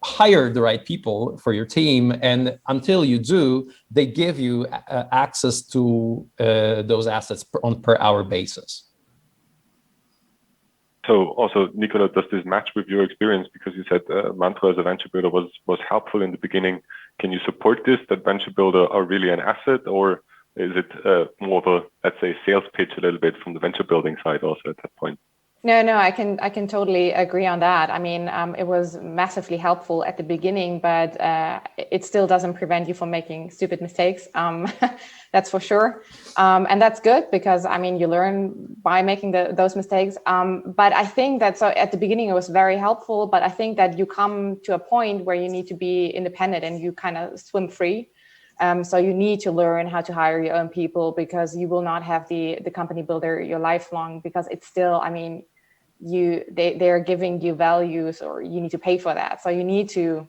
[SPEAKER 6] hire the right people for your team. And until you do, they give you access to those assets on per hour basis.
[SPEAKER 4] So also, Nicola, does this match with your experience? Because you said Mantra as a venture builder was helpful in the beginning. Can you support this, that venture builder are really an asset, or is it more of a, let's say, sales pitch a little bit from the venture building side also at that point?
[SPEAKER 5] No, I can totally agree on that. I mean, it was massively helpful at the beginning, but it still doesn't prevent you from making stupid mistakes. That's for sure. And that's good because, I mean, you learn by making those mistakes. But I think that so at the beginning it was very helpful, but I think that you come to a point where you need to be independent and you kind of swim free. So you need to learn how to hire your own people because you will not have the company builder your lifelong, because it's still, I mean, they're giving you values or you need to pay for that. So you need to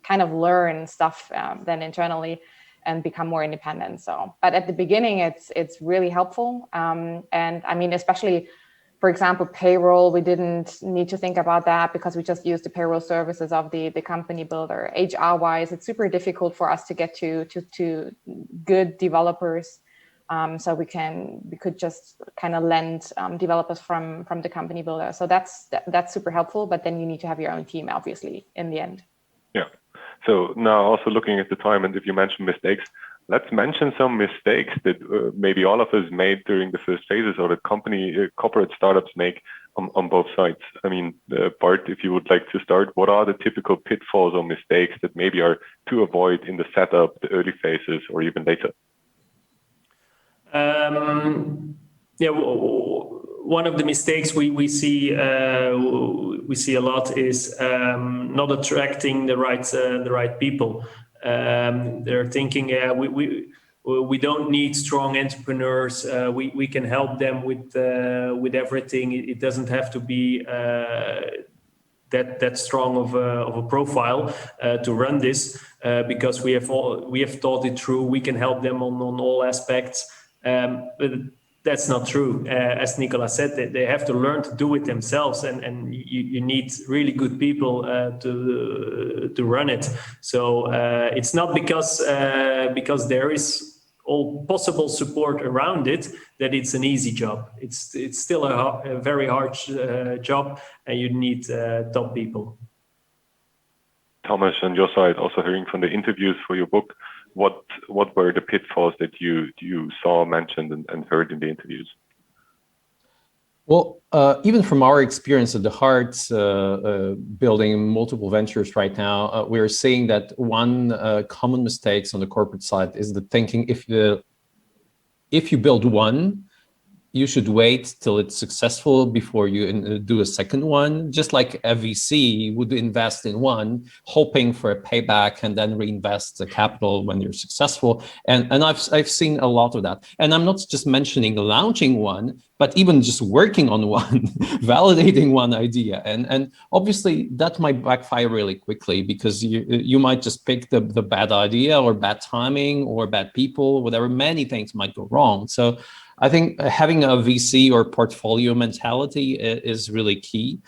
[SPEAKER 5] kind of learn stuff then internally and become more independent. So, but at the beginning, it's really helpful. And I mean, especially, for example, payroll, we didn't need to think about that because we just used the payroll services of the company builder. HR wise, it's super difficult for us to get to good developers. So we could just kind of lend developers from the company builder. So that's super helpful. But then you need to have your own team, obviously, in the end.
[SPEAKER 4] Yeah. So now also looking at the time, and if you mention mistakes, let's mention some mistakes that maybe all of us made during the first phases, or that corporate startups make on both sides. I mean, Bart, if you would like to start, what are the typical pitfalls or mistakes that maybe are to avoid in the setup, the early phases, or even later?
[SPEAKER 3] One of the mistakes we see a lot is not attracting the right people. They're thinking, we don't need strong entrepreneurs. We can help them with everything. It doesn't have to be that strong of a profile to run this, because we have thought it through. We can help them on all aspects. But that's not true. As Nicolas said, they have to learn to do it themselves, and you need really good people to run it. So it's not because there is all possible support around it that it's an easy job. It's still a very hard job, and you need top people.
[SPEAKER 4] Thomas, on your side, also hearing from the interviews for your book, what were the pitfalls that you saw mentioned and heard in the interviews?
[SPEAKER 6] Well, even from our experience at the Heart, building multiple ventures right now, we're seeing that one common mistakes on the corporate side is the thinking if you build one, you should wait till it's successful before you do a second one. Just like a VC would invest in one, hoping for a payback and then reinvest the capital when you're successful. And I've seen a lot of that. And I'm not just mentioning launching one, but even just working on one, validating one idea. And obviously that might backfire really quickly, because you might just pick the bad idea, or bad timing, or bad people, whatever. Many things might go wrong. So I think having a VC or portfolio mentality is really key.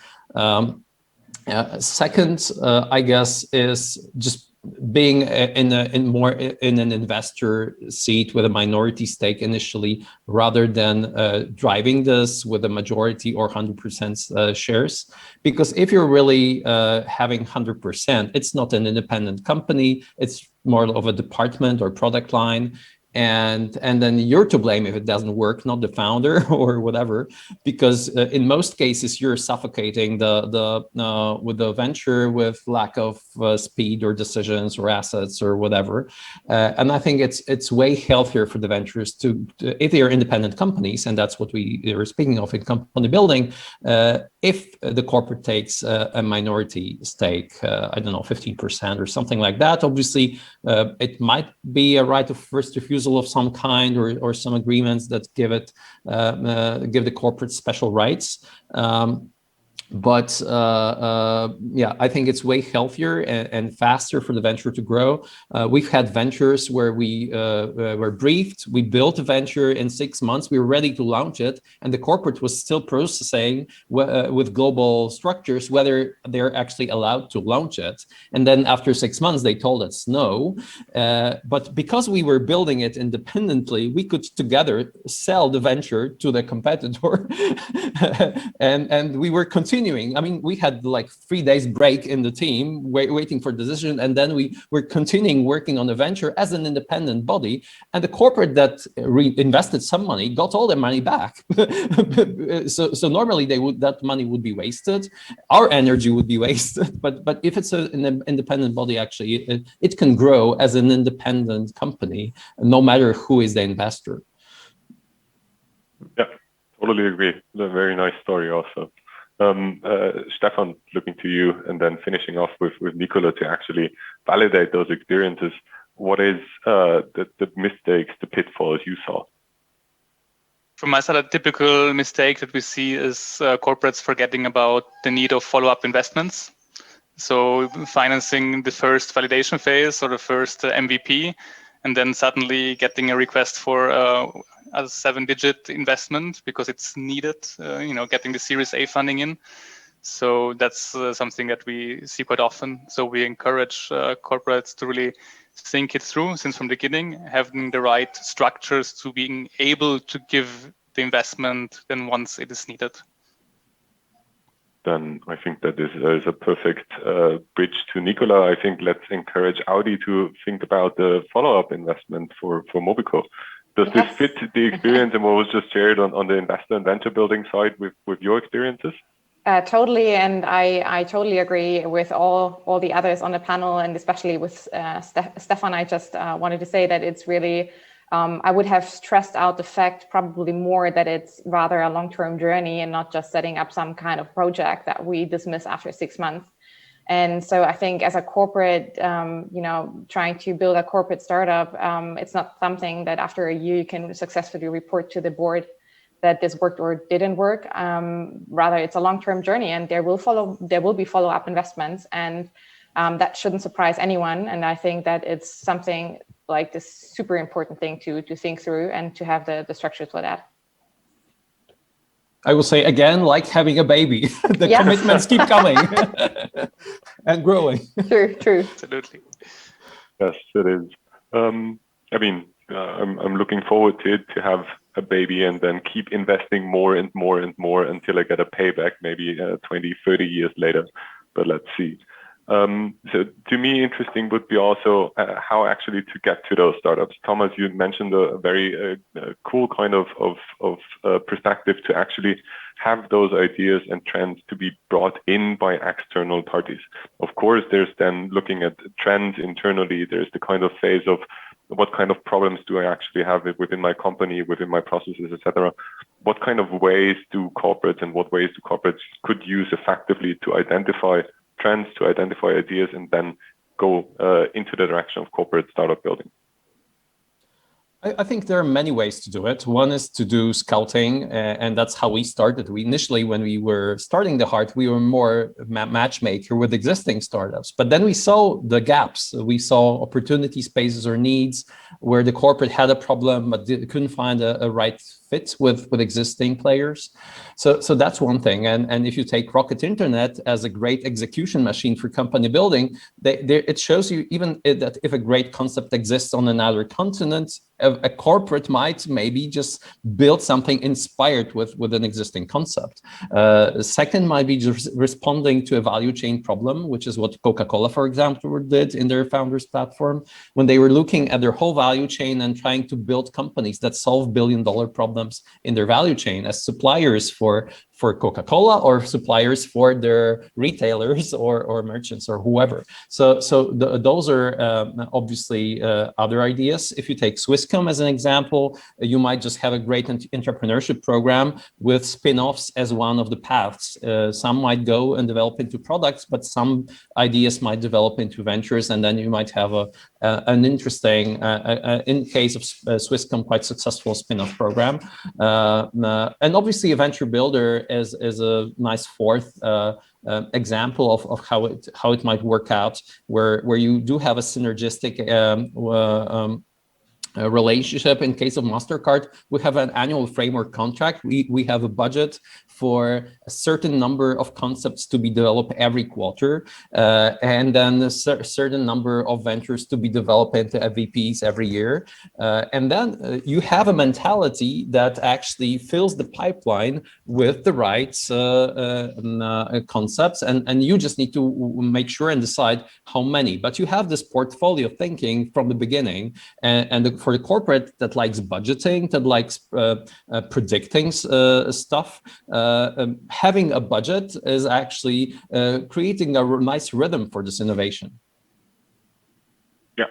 [SPEAKER 6] Second, I guess, is just being in an investor seat with a minority stake initially, rather than driving this with a majority or 100% shares. Because if you're really having 100%, it's not an independent company. It's more of a department or product line. And then you're to blame if it doesn't work, not the founder or whatever, because in most cases you're suffocating with the venture with lack of speed or decisions or assets or whatever. And I think it's way healthier for the ventures to if they are independent companies, and that's what we were speaking of in company building. If the corporate takes a minority stake, I don't know, 15% or something like that, obviously it might be a right of first refusal of some kind, or some agreements that give the corporate special rights. But I think it's way healthier and faster for the venture to grow. We've had ventures where we were briefed, we built a venture in 6 months, we were ready to launch it, and the corporate was still processing with global structures whether they're actually allowed to launch it. And then after 6 months, they told us no. But because we were building it independently, we could together sell the venture to the competitor, and we were continuing. I mean, we had like 3 days break in the team, waiting for decision, and then we were continuing working on the venture as an independent body. And the corporate that invested some money got all their money back. so normally that money would be wasted, our energy would be wasted. But if it's an independent body, actually, it can grow as an independent company, no matter who is the investor.
[SPEAKER 4] Yeah, totally agree. A very nice story also. Stefan, looking to you, and then finishing off with Nicola to actually validate those experiences. What is the mistakes, the pitfalls you saw?
[SPEAKER 7] From my side, a typical mistake that we see is corporates forgetting about the need of follow-up investments. So financing the first validation phase or the first MVP, and then suddenly getting a request for a 7-digit investment because it's needed, getting the Series A funding in. So that's something that we see quite often. So we encourage corporates to really think it through since from the beginning, having the right structures to being able to give the investment then once it is needed.
[SPEAKER 4] Then I think that this is a perfect bridge to Nicola. I think let's encourage Audi to think about the follow-up investment for Mobico. Does this fit the experience and what was just shared on the investor and venture building side with your experiences?
[SPEAKER 5] Totally, and I totally agree with all the others on the panel, and especially with Stefan. I just wanted to say that it's really, I would have stressed out the fact probably more that it's rather a long-term journey and not just setting up some kind of project that we dismiss after 6 months. And so I think as a corporate, trying to build a corporate startup, it's not something that after a year you can successfully report to the board that this worked or didn't work. Rather, it's a long-term journey, and there will be follow-up investments, and that shouldn't surprise anyone. And I think that it's something like this super important thing to think through and to have the structures for that.
[SPEAKER 6] I will say again, like having a baby, the commitments keep coming and growing.
[SPEAKER 5] True.
[SPEAKER 7] Absolutely.
[SPEAKER 4] Yes, it is. I'm looking forward to it, to have a baby and then keep investing more and more and more until I get a payback, maybe 20, 30 years later. But let's see. So to me, interesting would be also how actually to get to those startups. Thomas, you mentioned a very cool kind of perspective to actually have those ideas and trends to be brought in by external parties. Of course, there's then looking at trends internally. There's the kind of phase of what kind of problems do I actually have within my company, within my processes, etc. What kind of ways do corporates and what ways do corporates could use effectively to identify trends, to identify ideas, and then go into the direction of corporate startup building?
[SPEAKER 6] I think there are many ways to do it. One is to do scouting, and that's how we started. We initially, when we were starting the Heart, we were more matchmaker with existing startups. But then we saw the gaps. We saw opportunity spaces or needs where the corporate had a problem but couldn't find a right fit with existing players. So that's one thing. And if you take Rocket Internet as a great execution machine for company building, it shows you even that if a great concept exists on another continent, a corporate might maybe just build something inspired with an existing concept. Second might be just responding to a value chain problem, which is what Coca-Cola, for example, did in their founders platform, when they were looking at their whole value chain and trying to build companies that solve billion-dollar problems in their value chain as suppliers for Coca-Cola or suppliers for their retailers or merchants or whoever. So those are obviously other ideas. If you take Swisscom as an example, you might just have a great entrepreneurship program with spin-offs as one of the paths. Some might go and develop into products, but some ideas might develop into ventures, and then you might have an interesting, in case of Swisscom, quite successful spin-off program. And obviously a venture builder is a nice fourth example of how it might work out, where you do have a synergistic relationship. In case of MasterCard, we have an annual framework contract. We have a budget for a certain number of concepts to be developed every quarter, and then a certain number of ventures to be developed into MVPs every year. And then you have a mentality that actually fills the pipeline with the right concepts, and you just need to make sure and decide how many. But you have this portfolio thinking from the beginning, and for the corporate that likes budgeting, that likes predicting stuff, having a budget is actually creating a nice rhythm for this innovation.
[SPEAKER 4] Yeah,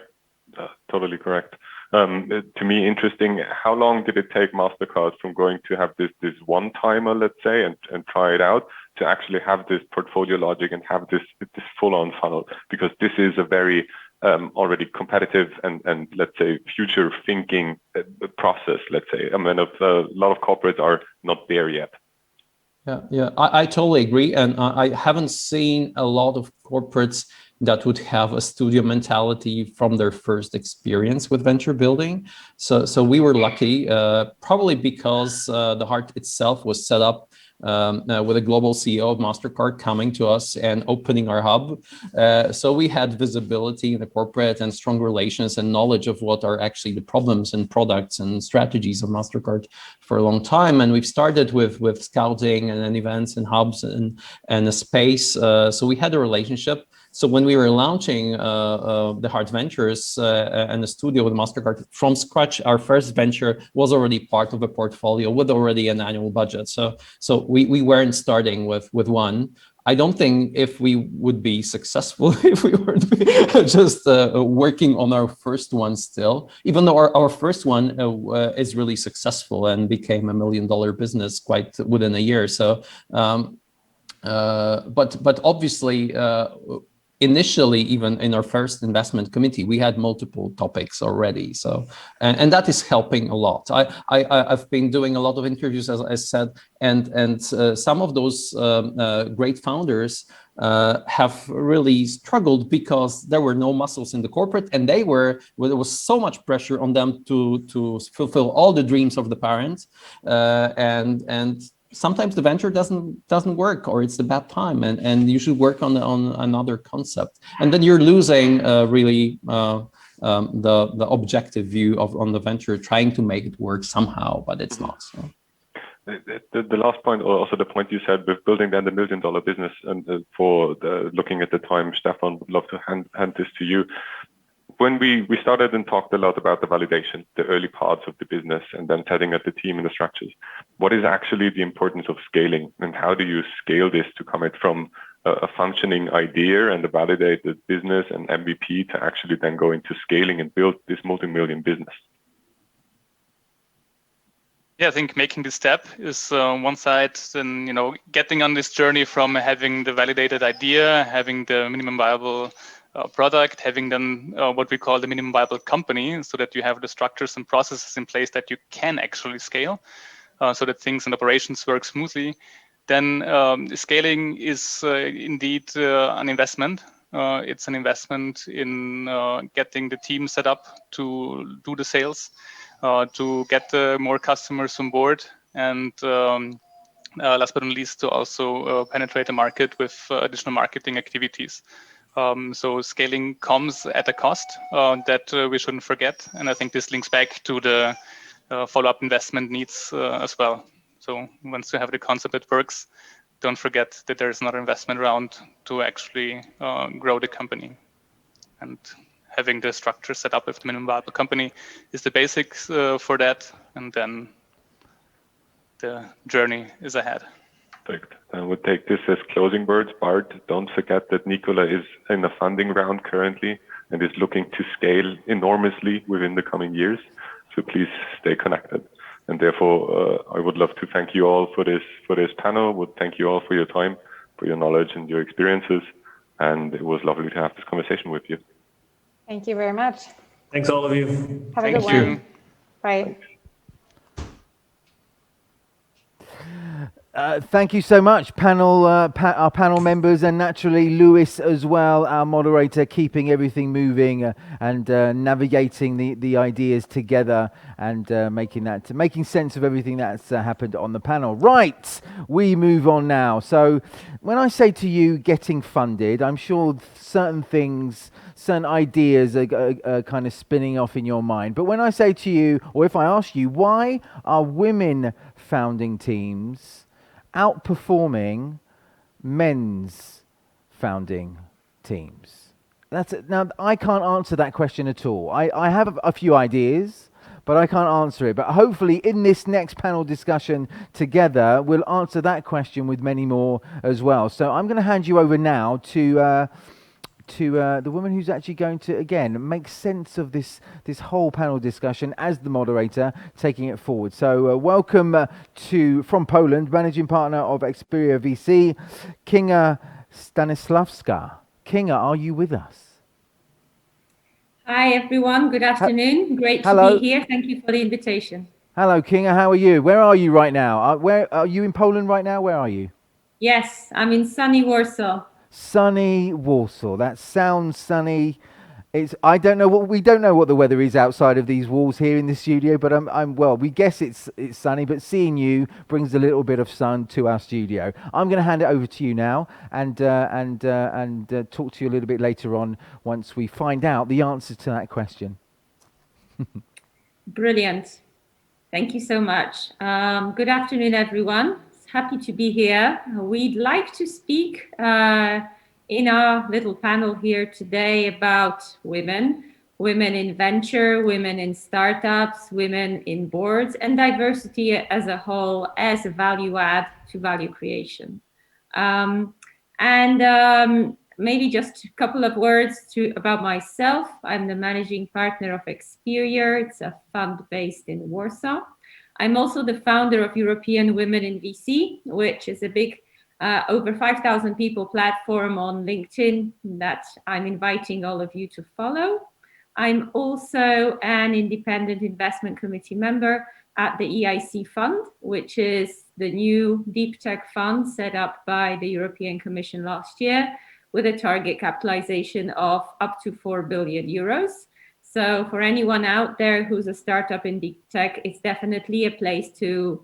[SPEAKER 4] totally correct. To me, interesting, how long did it take MasterCard from going to have this one-timer, let's say, and try it out, to actually have this portfolio logic and have this full-on funnel? Because this is a very already competitive and let's say future thinking process, let's say. I mean, a lot of corporates are not there yet.
[SPEAKER 6] Yeah, I totally agree. And I haven't seen a lot of corporates that would have a studio mentality from their first experience with venture building. So we were lucky, probably because the Heart itself was set up with a global CEO of MasterCard coming to us and opening our hub. So we had visibility in the corporate and strong relations and knowledge of what are actually the problems and products and strategies of MasterCard for a long time. And we've started with scouting and then events and hubs and a space. So we had a relationship. So when we were launching the Heart Ventures and the studio with MasterCard from scratch, our first venture was already part of a portfolio with already an annual budget. So we weren't starting with one. I don't think if we would be successful if we were just working on our first one still, even though our first one is really successful and became $1 million business quite within a year. So, but obviously, initially, even in our first investment committee, we had multiple topics already. So, and that is helping a lot. I've been doing a lot of interviews, as I said, and some of those great founders have really struggled because there were no muscles in the corporate, and there was so much pressure on them to fulfill all the dreams of the parents, and sometimes the venture doesn't work, or it's a bad time, and you should work on another concept, and then you're losing really the objective view on the venture, trying to make it work somehow, but it's not. So.
[SPEAKER 4] The last point, or also the point you said with building then the $1 million business, and looking at the time, Stefan, would love to hand this to you. When we started and talked a lot about the validation, the early parts of the business, and then setting up the team and the structures, what is actually the importance of scaling, and how do you scale this to come from a functioning idea and a validated business and MVP to actually then go into scaling and build this multi-million business?
[SPEAKER 7] Yeah, I think making this step is one side, then getting on this journey from having the validated idea, having the minimum viable product, having then what we call the minimum viable company, so that you have the structures and processes in place that you can actually scale, so that things and operations work smoothly. Then scaling is indeed an investment. It's an investment in getting the team set up to do the sales, to get more customers on board, and last but not least, to also penetrate the market with additional marketing activities. So scaling comes at a cost that we shouldn't forget. And I think this links back to the follow-up investment needs as well. So once you have the concept that works, don't forget that there's another investment round to actually grow the company. And having the structure set up with the minimum viable company is the basics for that. And then the journey is ahead.
[SPEAKER 4] Perfect. And we'll take this as closing words. Bart, don't forget that Nicola is in a funding round currently and is looking to scale enormously within the coming years. So please stay connected. And therefore, I would love to thank you all for this panel. Would thank you all for your time, for your knowledge and your experiences. And it was lovely to have this conversation with you.
[SPEAKER 5] Thank you very much.
[SPEAKER 3] Thanks, all of you.
[SPEAKER 5] Have a good one. Bye.
[SPEAKER 2] Thank you so much, panel, our panel members, and naturally Lewis as well, our moderator, keeping everything moving and navigating the ideas together and making sense of everything that's happened on the panel. Right, we move on now. So when I say to you getting funded, I'm sure certain things, certain ideas are kind of spinning off in your mind. But when I say to you, or if I ask you, why are women founding teams outperforming men's founding teams? Now, I can't answer that question at all. I have a few ideas, but I can't answer it. But hopefully in this next panel discussion together, we'll answer that question with many more as well. So I'm going to hand you over now to the woman who's actually going to, again, make sense of this whole panel discussion as the moderator, taking it forward. So welcome from Poland, managing partner of Xperia VC, Kinga Stanisławska. Kinga, are you with us?
[SPEAKER 8] Hi, everyone. Good afternoon. Great to be here. Thank you for the invitation.
[SPEAKER 2] Hello, Kinga. How are you? Where are you right now? Where are you in Poland right now? Where are you?
[SPEAKER 8] Yes, I'm in sunny Warsaw.
[SPEAKER 2] Sunny Warsaw. That sounds sunny. I don't know we don't know what the weather is outside of these walls here in the studio, but well, we guess it's sunny, but seeing you brings a little bit of sun to our studio. I'm going to hand it over to you now and talk to you a little bit later on once we find out the answer to that question.
[SPEAKER 8] Brilliant. Thank you so much. Good afternoon, everyone. Happy to be here. We'd like to speak in our little panel here today about women in venture, women in startups, women in boards, and diversity as a whole as a value add to value creation. Maybe just a couple of words about myself. I'm the managing partner of Experior. It's a fund based in Warsaw. I'm also the founder of European Women in VC, which is a big over 5,000 people platform on LinkedIn that I'm inviting all of you to follow. I'm also an independent investment committee member at the EIC Fund, which is the new deep tech fund set up by the European Commission last year with a target capitalization of up to 4 billion euros. So for anyone out there who's a startup in deep tech, it's definitely a place to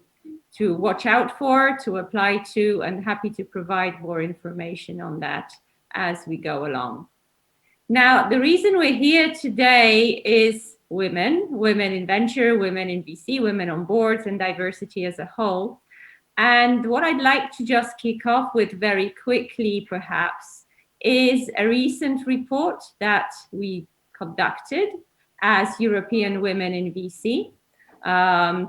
[SPEAKER 8] watch out for, to apply to, and happy to provide more information on that as we go along. Now, the reason we're here today is women in venture, women in VC, women on boards, and diversity as a whole. And what I'd like to just kick off with very quickly, perhaps, is a recent report that we conducted as European Women in VC,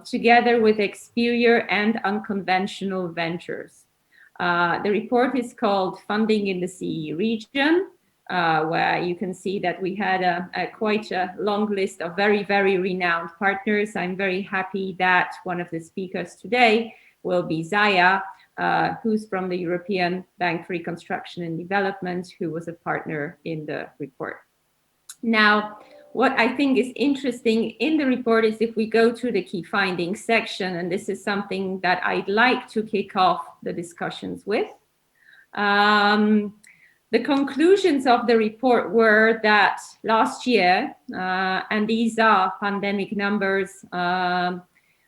[SPEAKER 8] together with Experior and Unconventional Ventures. The report is called Funding in the CE Region, where you can see that we had quite a long list of very, very renowned partners. I'm very happy that one of the speakers today will be Zaya, who's from the European Bank for Reconstruction and Development, who was a partner in the report. Now, what I think is interesting in the report is if we go to the key findings section, and this is something that I'd like to kick off the discussions with. The conclusions of the report were that last year, and these are pandemic numbers,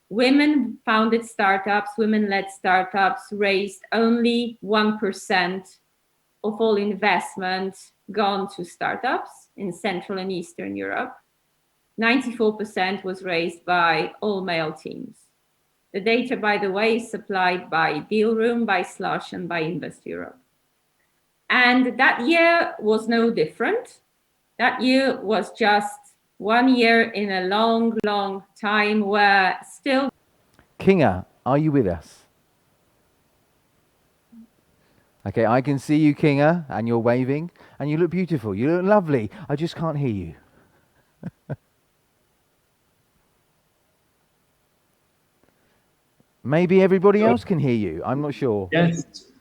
[SPEAKER 8] women-founded startups, women-led startups raised only 1% of all investment gone to startups in Central and Eastern Europe. 94% was raised by all male teams. The data, by the way, is supplied by Dealroom, by Slush, and by Invest Europe. And that year was no different. That year was just 1 year in a long, long time where still...
[SPEAKER 2] Kinga, are you with us? Okay, I can see you, Kinga, and you're waving, and you look beautiful. You look lovely. I just can't hear you. Maybe everybody else can hear you. I'm not sure.
[SPEAKER 3] Yes.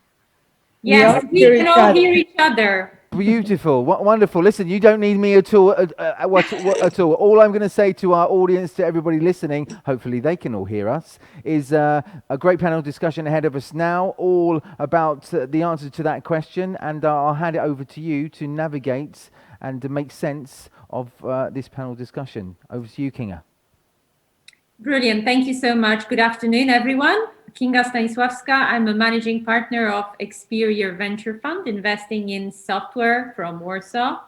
[SPEAKER 8] Yes, we can all hear each other.
[SPEAKER 2] Beautiful, wonderful. Listen, you don't need me at all. At all. All I'm going to say to our audience, to everybody listening, hopefully they can all hear us, is a great panel discussion ahead of us now, all about the answer to that question, and I'll hand it over to you to navigate and to make sense of this panel discussion. Over to you, Kinga.
[SPEAKER 8] Brilliant. Thank you so much. Good afternoon, everyone. Kinga Stanisławska. I'm a managing partner of Experior Venture Fund, investing in software from Warsaw.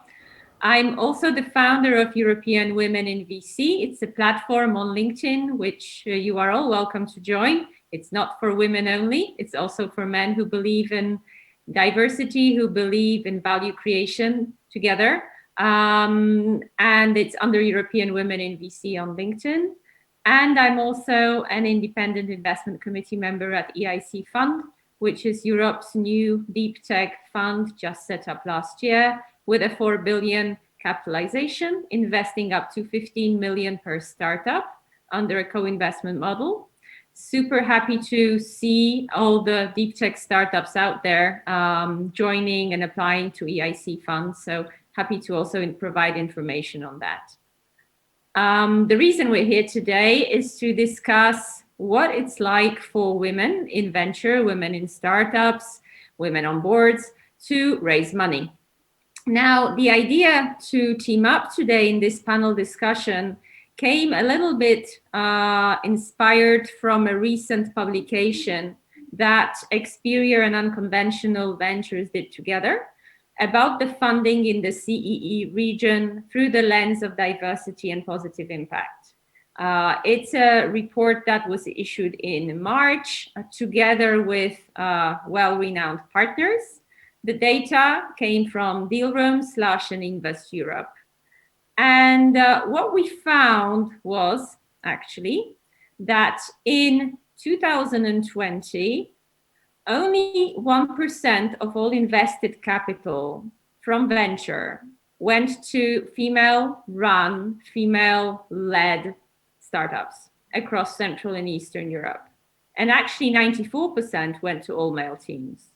[SPEAKER 8] I'm also the founder of European Women in VC. It's a platform on LinkedIn, which you are all welcome to join. It's not for women only. It's also for men who believe in diversity, who believe in value creation together. And it's under European Women in VC on LinkedIn. And I'm also an independent investment committee member at EIC Fund, which is Europe's new deep tech fund just set up last year with a 4 billion capitalization, investing up to 15 million per startup under a co-investment model. Super happy to see all the deep tech startups out there joining and applying to EIC Fund. So happy to also provide information on that. The reason we're here today is to discuss what it's like for women in venture, women in startups, women on boards to raise money. Now, the idea to team up today in this panel discussion came a little bit inspired from a recent publication that Experior and Unconventional Ventures did together about the funding in the CEE region through the lens of diversity and positive impact. It's a report that was issued in March together with well-renowned partners. The data came from Dealroom and Invest Europe. And what we found was actually that in 2020, only 1% of all invested capital from venture went to female-run, female-led startups across Central and Eastern Europe. And actually 94% went to all-male teams.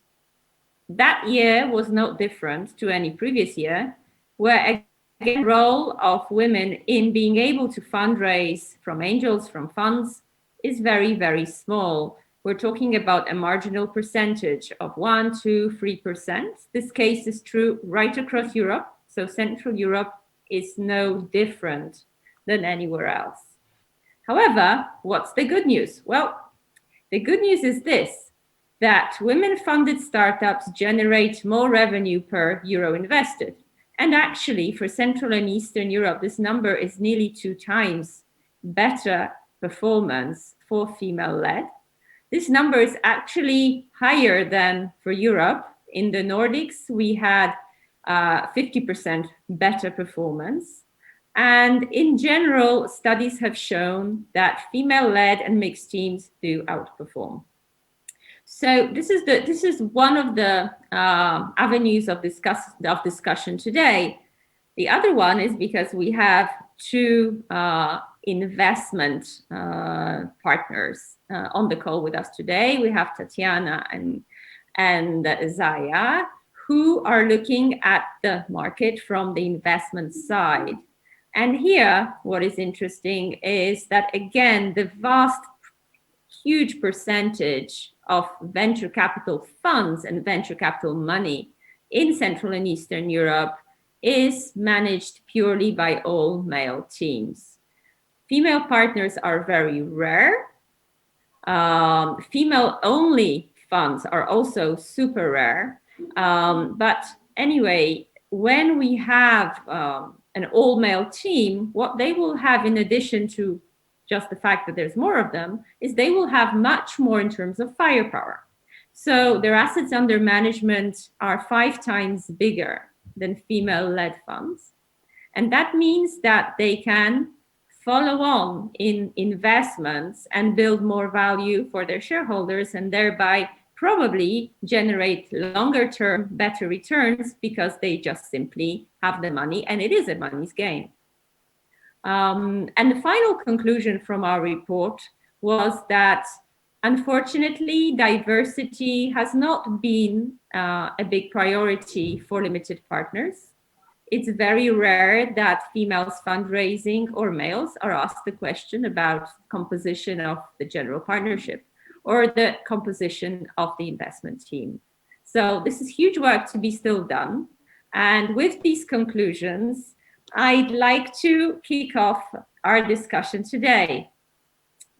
[SPEAKER 8] That year was not different to any previous year, where again, the role of women in being able to fundraise from angels, from funds, is very, very small. We're talking about a marginal percentage of 1, 2, 3%. This case is true right across Europe. So Central Europe is no different than anywhere else. However, what's the good news? Well, the good news is this, that women-funded startups generate more revenue per euro invested. And actually, for Central and Eastern Europe, this number is nearly 2 times better performance for female-led. This number is actually higher than for Europe. In the Nordics, we had 50% better performance. And in general, studies have shown that female-led and mixed teams do outperform. So this is one of the avenues of discussion today. The other one is because we have 2 investment partners on the call with us today. We have Tatiana and Zaya, who are looking at the market from the investment side. And here, what is interesting is that, again, the huge percentage of venture capital funds and venture capital money in Central and Eastern Europe is managed purely by all male teams. Female partners are very rare. Female-only funds are also super rare. But anyway, when we have an all-male team, what they will have in addition to just the fact that there's more of them, is they will have much more in terms of firepower. So their assets under management are 5 times bigger than female-led funds. And that means that they can follow on in investments and build more value for their shareholders and thereby probably generate longer-term better returns because they just simply have the money and it is a money's game. And the final conclusion from our report was that, unfortunately, diversity has not been a big priority for limited partners. It's very rare that females fundraising or males are asked the question about composition of the general partnership or the composition of the investment team. So this is huge work to be still done. And with these conclusions, I'd like to kick off our discussion today.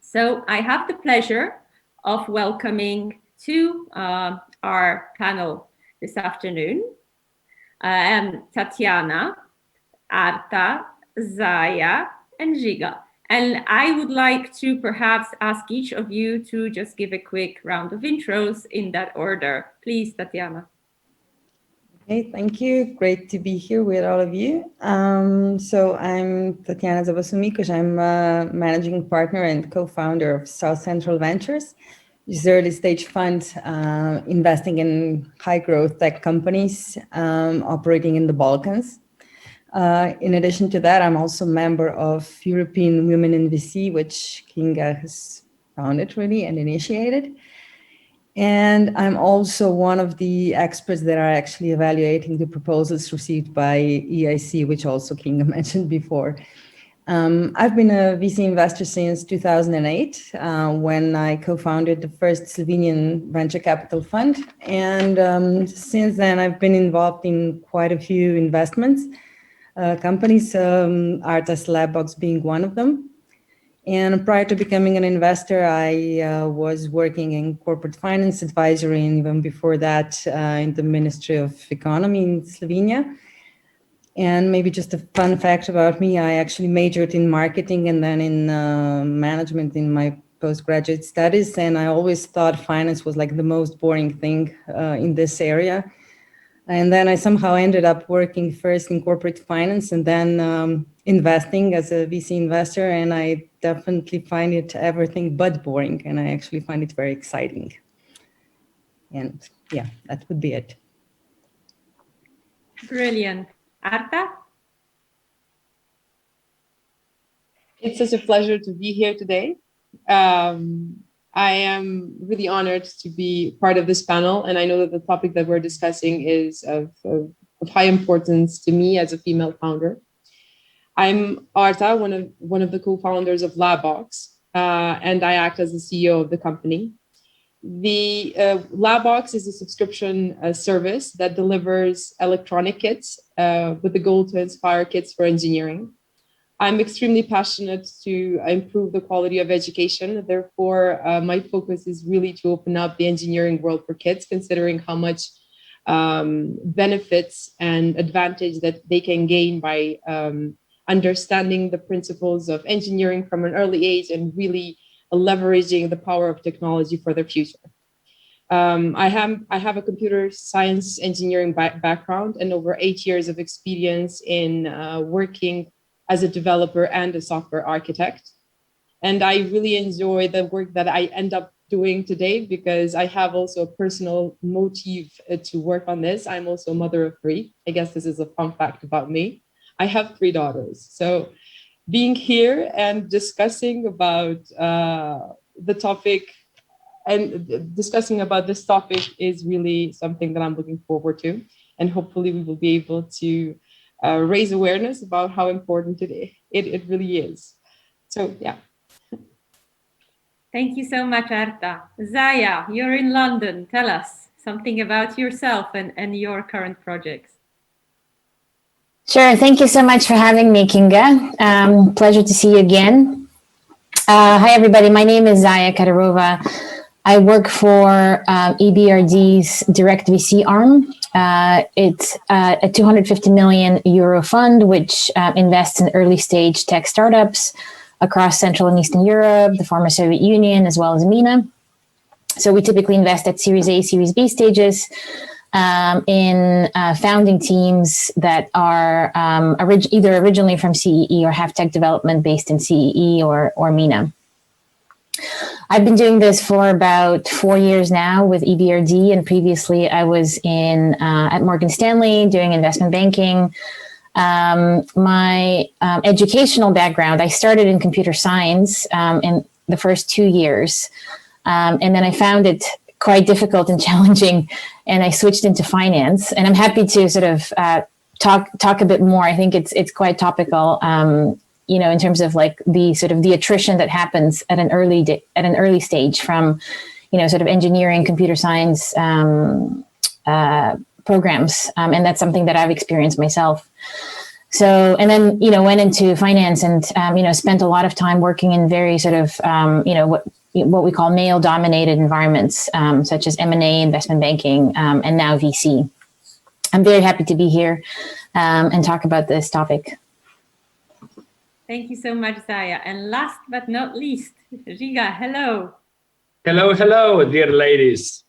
[SPEAKER 8] So I have the pleasure of welcoming to our panel this afternoon, Tatiana, Arta, Zaya, and Giga. And I would like to perhaps ask each of you to just give a quick round of intros in that order. Please, Tatiana.
[SPEAKER 9] Okay, thank you. Great to be here with all of you. So I'm Tatiana Zabasumikos. I'm a managing partner and co-founder of South Central Ventures, which is an early stage fund investing in high growth tech companies operating in the Balkans. In addition to that, I'm also a member of European Women in VC, which Kinga has founded really and initiated. And I'm also one of the experts that are actually evaluating the proposals received by EIC, which also Kinga mentioned before. I've been a VC investor since 2008, when I co-founded the first Slovenian venture capital fund. And since then, I've been involved in quite a few investments, companies, Artas Labbox being one of them. And prior to becoming an investor, I was working in corporate finance advisory, and even before that, in the Ministry of Economy in Slovenia. And maybe just a fun fact about me, I actually majored in marketing and then in management in my postgraduate studies. And I always thought finance was like the most boring thing in this area. And then I somehow ended up working first in corporate finance and then investing as a VC investor. And I definitely find it everything but boring. And I actually find it very exciting. And yeah, that would be it.
[SPEAKER 8] Brilliant. Arta?
[SPEAKER 10] It's such a pleasure to be here today. I am really honored to be part of this panel, and I know that the topic that we're discussing is of high importance to me as a female founder. I'm Arta, one of the co-founders of Labbox, and I act as the CEO of the company. The Labbox is a subscription service that delivers electronic kits with the goal to inspire kids for engineering. I'm extremely passionate to improve the quality of education. Therefore, my focus is really to open up the engineering world for kids, considering how much benefits and advantage that they can gain by understanding the principles of engineering from an early age and really leveraging the power of technology for their future. I have a computer science engineering background and over 8 years of experience in working as a developer and a software architect. And I really enjoy the work that I end up doing today because I have also a personal motive to work on this. I'm also a mother of 3. I guess this is a fun fact about me. I have 3 daughters. So being here and discussing about the topic and discussing about this topic is really something that I'm looking forward to. And hopefully we will be able to raise awareness about how important it really is. So, yeah.
[SPEAKER 8] Thank you so much, Arta. Zaya, you're in London. Tell us something about yourself and your current projects.
[SPEAKER 11] Sure. Thank you so much for having me, Kinga. Pleasure to see you again. Hi, everybody. My name is Zaya Kadarova. I work for EBRD's direct VC arm. It's a 250 million euro fund, which invests in early stage tech startups across Central and Eastern Europe, the former Soviet Union, as well as MENA. So we typically invest at Series A, Series B stages in founding teams that are either originally from CEE or have tech development based in CEE or MENA. I've been doing this for about 4 years now with EBRD, and previously I was at Morgan Stanley doing investment banking. My educational background, I started in computer science in the first 2 years, and then I found it quite difficult and challenging, and I switched into finance. And I'm happy to sort of talk a bit more. I think it's quite topical. In terms of like the sort of the attrition that happens at an early stage from, sort of engineering, computer science programs, and that's something that I've experienced myself. So, and then went into finance and spent a lot of time working in very sort of what we call male-dominated environments, such as M&A, investment banking, and now VC. I'm very happy to be here and talk about this topic.
[SPEAKER 8] Thank you so much, Zaya. And last but not least, Riga, hello.
[SPEAKER 12] Hello, dear ladies.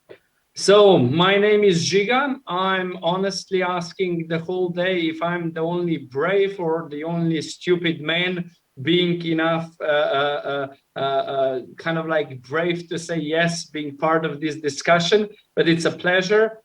[SPEAKER 12] So my name is Giga. I'm honestly asking the whole day if I'm the only brave or the only stupid man being enough kind of like brave to say yes, being part of this discussion, but it's a pleasure.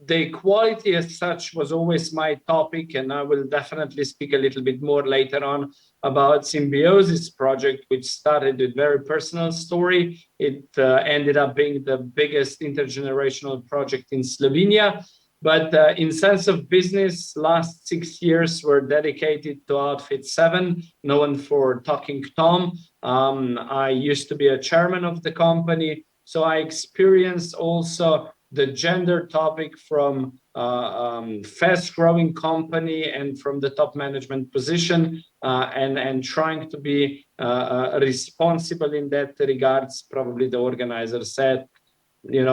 [SPEAKER 12] The equality as such was always my topic, and I will definitely speak a little bit more later on about Symbiosis project, which started with very personal story. It ended up being the biggest intergenerational project in Slovenia. But in sense of business, last 6 years were dedicated to Outfit 7, known for Talking Tom. I used to be a chairman of the company, so I experienced also the gender topic from fast-growing company and from the top management position, and trying to be responsible in that regards. Probably the organizer said, you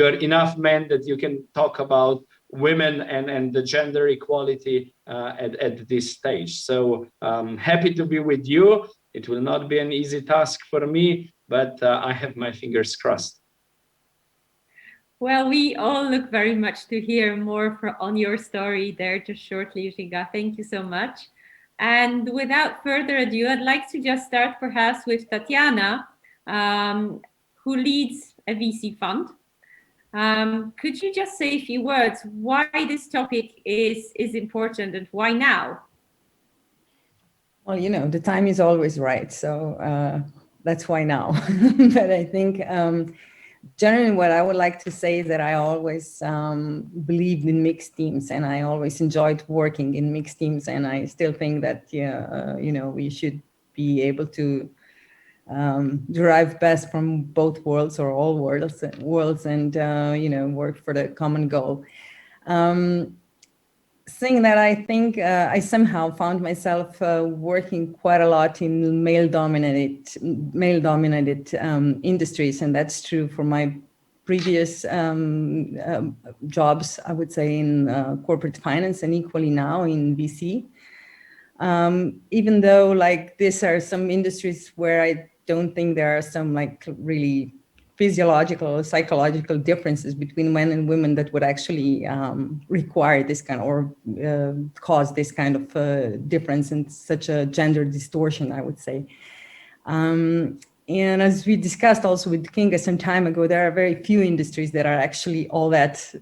[SPEAKER 12] are enough men that you can talk about women and the gender equality at this stage. So happy to be with you. It will not be an easy task for me, but I have my fingers crossed.
[SPEAKER 8] Well, we all look very much to hear more on your story there just shortly, Žiga. Thank you so much. And without further ado, I'd like to just start perhaps with Tatiana, who leads a VC fund. Could you just say a few words why this topic is important and why now?
[SPEAKER 9] Well, the time is always right, so that's why now. But I think generally what I would like to say is that I always believed in mixed teams, and I always enjoyed working in mixed teams, and I still think that we should be able to derive best from both worlds or all worlds and work for the common goal. Saying that, I think I somehow found myself working quite a lot in male-dominated industries, and that's true for my previous jobs, I would say, in corporate finance, and equally now in VC. Even though these are some industries where I don't think there are some really physiological or psychological differences between men and women that would actually require this kind or cause this kind of difference and such a gender distortion, I would say. And as we discussed also with Kinga some time ago, there are very few industries that are actually all that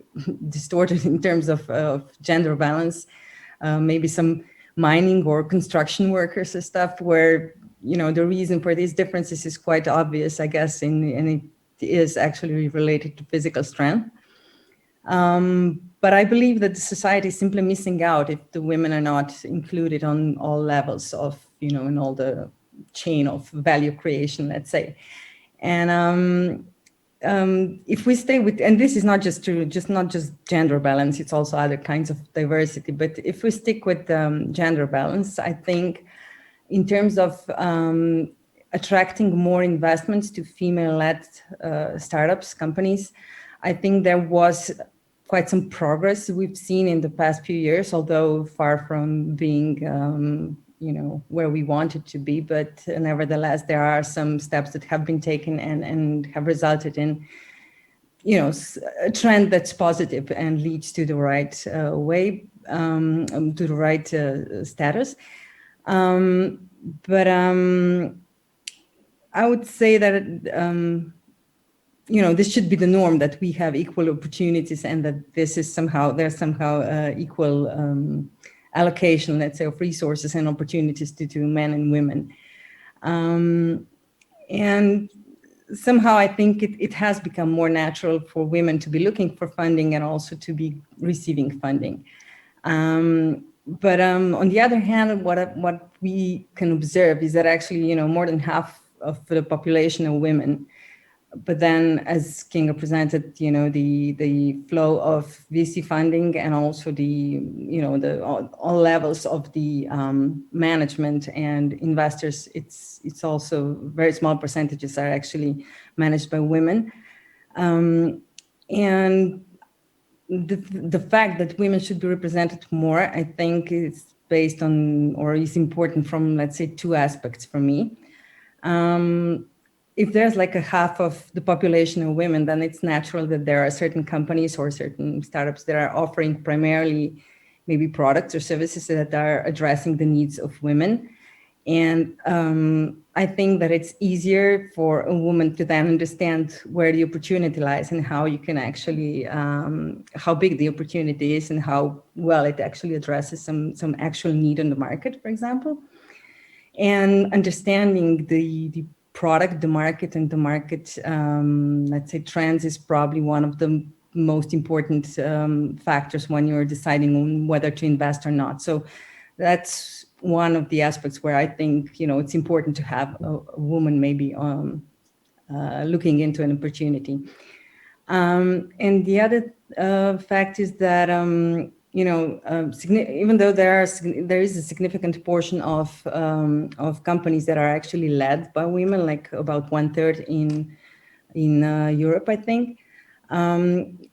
[SPEAKER 9] distorted in terms of gender balance. Maybe some mining or construction workers and stuff where, the reason for these differences is quite obvious, I guess, and it is actually related to physical strength. But I believe that the society is simply missing out if the women are not included on all levels of, in all the chain of value creation, let's say. And if we stay with, and this is not just true, not just gender balance, it's also other kinds of diversity. But if we stick with gender balance, I think in terms of attracting more investments to female-led startups, companies, I think there was quite some progress we've seen in the past few years, although far from being where we wanted to be. But nevertheless, there are some steps that have been taken and have resulted in a trend that's positive and leads to the right way, to the right status. But I would say that this should be the norm, that we have equal opportunities and that there's somehow equal allocation, let's say, of resources and opportunities to men and women. And somehow I think it has become more natural for women to be looking for funding and also to be receiving funding. But on the other hand, what we can observe is that actually, more than half of the population are women. But then, as Kinga presented, the flow of VC funding and also the all levels of the management and investors, it's also very small percentages are actually managed by women. And the fact that women should be represented more, I think, is based on, or is important from, let's say, two aspects for me. If there's a half of the population of women, then it's natural that there are certain companies or certain startups that are offering primarily maybe products or services that are addressing the needs of women. And I think that it's easier for a woman to then understand where the opportunity lies and how you can actually, how big the opportunity is and how well it actually addresses some actual need on the market, for example. And understanding the product, the market, and the market, let's say, trends is probably one of the most important factors when you're deciding on whether to invest or not. So that's one of the aspects where I think, you know, it's important to have a woman maybe looking into an opportunity. And the other fact is that, you know, even though there is a significant portion of companies that are actually led by women, like about 1/3 in Europe, I think,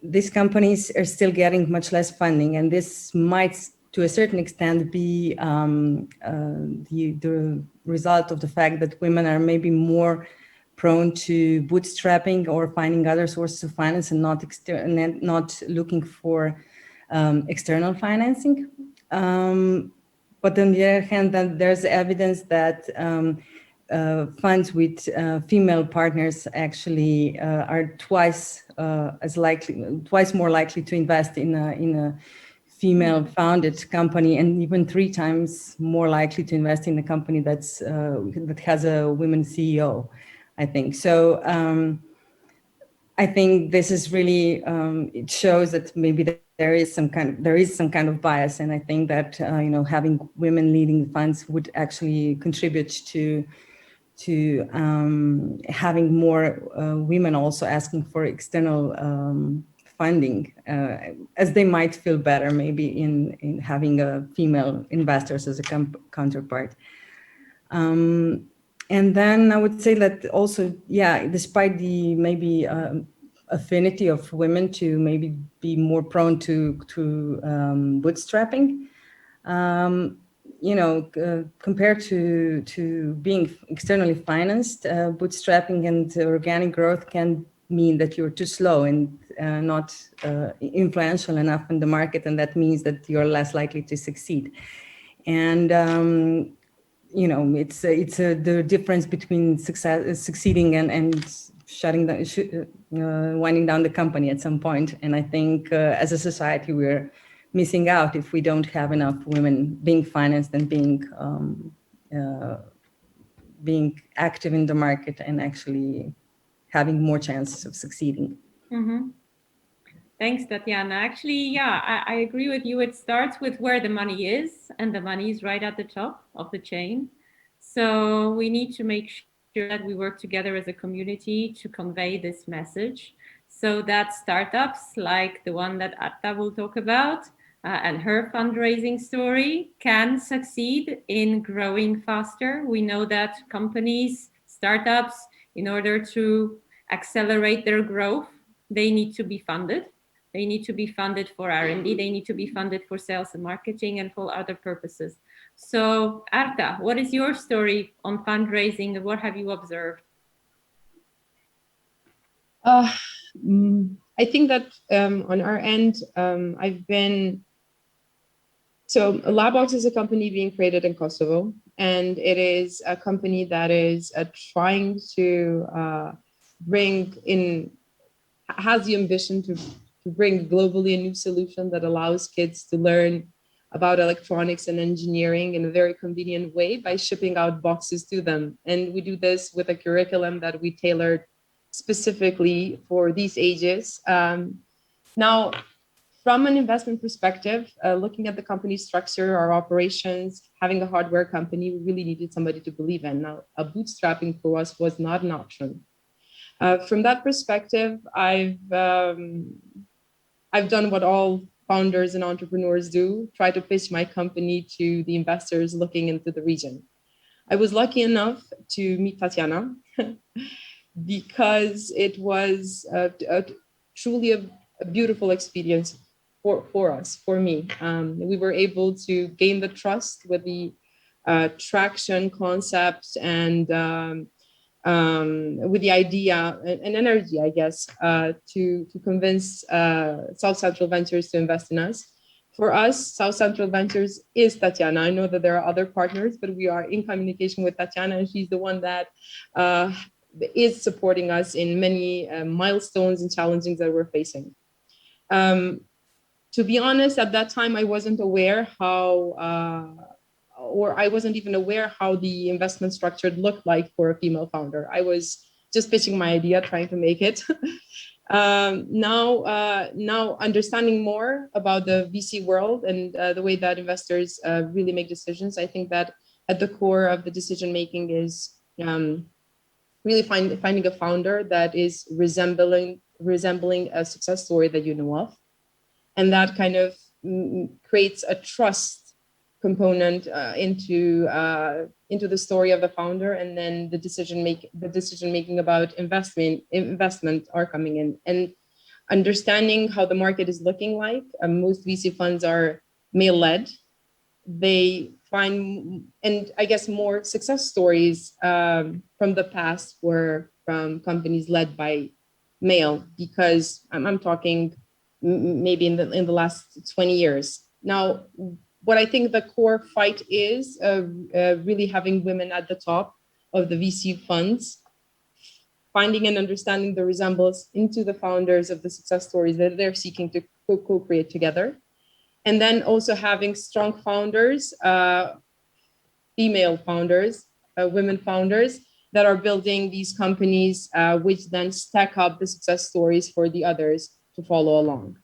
[SPEAKER 9] these companies are still getting much less funding, and this might, to a certain extent, be the result of the fact that women are maybe more prone to bootstrapping or finding other sources of finance and not looking for external financing. But on the other hand, then there's evidence that funds with female partners actually are twice more likely to invest in a female-founded company, and even 3 times more likely to invest in a company that has a women CEO, I think. So I think this is really it shows that maybe there is some kind of bias, and I think that you know, having women leading funds would actually contribute to having more women also asking for external funding, as they might feel better maybe in having female investors as a counterpart. And then I would say that also, yeah, despite the maybe affinity of women to maybe be more prone to bootstrapping, you know, compared to being externally financed, bootstrapping and organic growth can mean that you're too slow and not influential enough in the market, and that means that you're less likely to succeed. And you know, it's the difference between succeeding and winding down the company at some point. And I think as a society, we're missing out if we don't have enough women being financed and being active in the market and actually having more chances of succeeding.
[SPEAKER 8] Mm-hmm. Thanks, Tatiana. Actually, yeah, I agree with you. It starts with where the money is, and the money is right at the top of the chain. So we need to make sure that we work together as a community to convey this message, so that startups like the one that Arta will talk about and her fundraising story can succeed in growing faster. We know that companies, startups, in order to accelerate their growth, they need to be funded. They need to be funded for R&D. They need to be funded for sales and marketing and for other purposes. So, Arta, what is your story on fundraising and what have you observed?
[SPEAKER 10] I think that on our end, Labbox is a company being created in Kosovo, and it is a company that is trying to has the ambition to bring globally a new solution that allows kids to learn about electronics and engineering in a very convenient way by shipping out boxes to them. And we do this with a curriculum that we tailored specifically for these ages. Now, from an investment perspective, looking at the company structure, our operations, having a hardware company, we really needed somebody to believe in. Now, a bootstrapping for us was not an option. From that perspective, I've done what all founders and entrepreneurs do, try to pitch my company to the investors looking into the region. I was lucky enough to meet Tatiana because it was truly a beautiful experience for us, for me. We were able to gain the trust with the traction concept and with the idea and energy, I guess, to convince South Central Ventures to invest in us. For us, South Central Ventures is Tatiana. I know that there are other partners, but we are in communication with Tatiana, and she's the one that is supporting us in many milestones and challenges that we're facing. To be honest, at that time, I wasn't aware I wasn't even aware how the investment structure looked like for a female founder. I was just pitching my idea, trying to make it. Now understanding more about the VC world and the way that investors really make decisions, I think that at the core of the decision making is really finding a founder that is resembling a success story that you know of, and that kind of creates a trust component into the story of the founder, and then the decision making about investment are coming in, and understanding how the market is looking like. Most VC funds are male led. They find, and I guess more success stories from the past were from companies led by male, because I'm talking maybe in the last 20 years. Now, what I think the core fight is really having women at the top of the VC funds, finding and understanding the resemblance into the founders of the success stories that they're seeking to co-create together. And then also having strong founders, female founders, women founders that are building these companies, which then stack up the success stories for the others to follow along.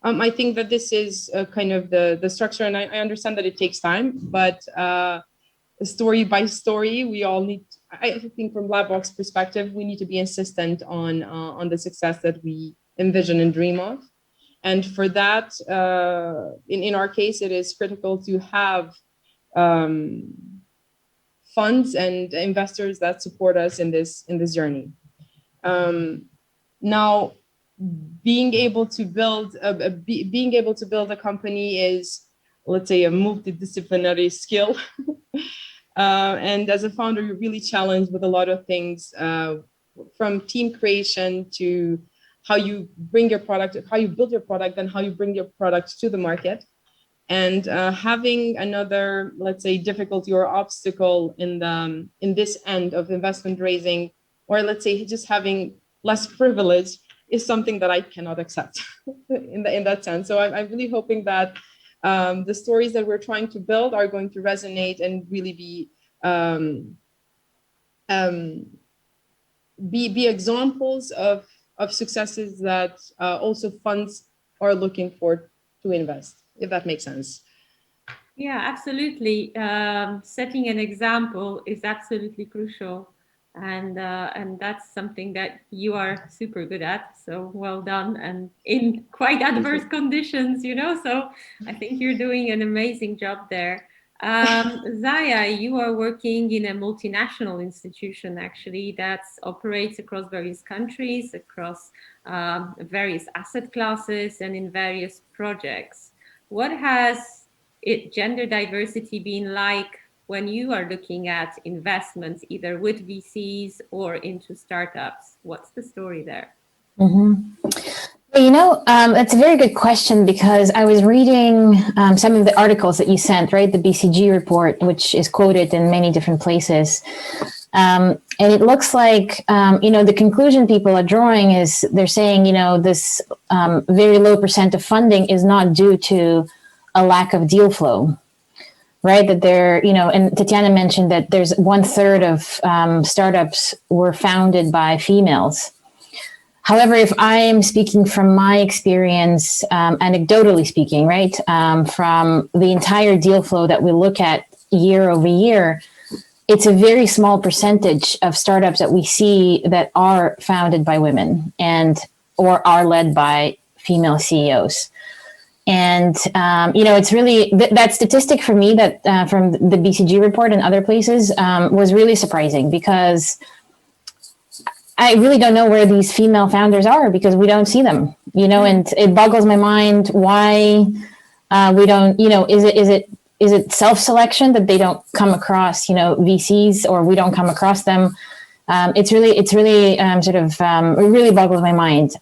[SPEAKER 10] I think that this is kind of the structure, and I understand that it takes time, but story by story, we all need, I think from Labbox perspective, we need to be insistent on the success that we envision and dream of. And for that, in our case, it is critical to have funds and investors that support us in this journey. Now, being able to build a company is, let's say, a multidisciplinary skill. And as a founder, you're really challenged with a lot of things, from team creation to how you bring your product, how you build your product, and how you bring your product to the market. And having another, let's say, difficulty or obstacle in this end of investment raising, or let's say just having less privilege, is something that I cannot accept in that sense. So I'm really hoping that the stories that we're trying to build are going to resonate and really be examples of successes that also funds are looking for to invest, if that makes sense.
[SPEAKER 8] Yeah, absolutely. Setting an example is absolutely crucial. And that's something that you are super good at. So well done, and in quite adverse conditions, so I think you're doing an amazing job there. Zaya, you are working in a multinational institution, actually, that operates across various countries, across various asset classes, and in various projects. What has gender diversity been like when you are looking at investments, either with VCs or into startups? What's the story there?
[SPEAKER 11] That's a very good question, because I was reading some of the articles that you sent, right? The BCG report, which is quoted in many different places. And it looks like, the conclusion people are drawing is they're saying, this very low % of funding is not due to a lack of deal flow. Right, that and Tatiana mentioned that there's 1/3 of startups were founded by females. However, if I'm speaking from my experience, anecdotally speaking, right, from the entire deal flow that we look at year over year, it's a very small percentage of startups that we see that are founded by women or are led by female CEOs. And, it's really, that statistic for me that from the BCG report and other places was really surprising, because I really don't know where these female founders are, because we don't see them, and it boggles my mind why we don't, is it self-selection that they don't come across, VCs, or we don't come across them? It really boggles my mind.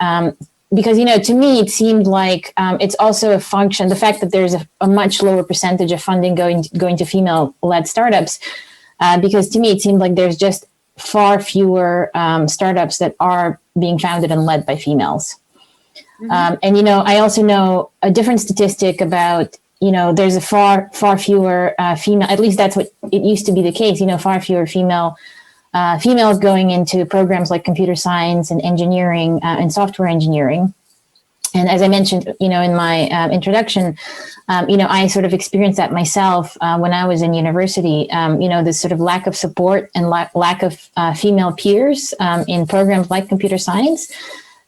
[SPEAKER 11] Because, to me, it seemed like it's also a function, the fact that there's a much lower percentage of funding going to female-led startups, because to me, it seemed like there's just far fewer startups that are being founded and led by females. Mm-hmm. And, I also know a different statistic about, there's a far fewer female, at least that's what it used to be the case, far fewer female females going into programs like computer science and engineering and software engineering. And as I mentioned, in my introduction, I sort of experienced that myself when I was in university. This sort of lack of support and lack of female peers in programs like computer science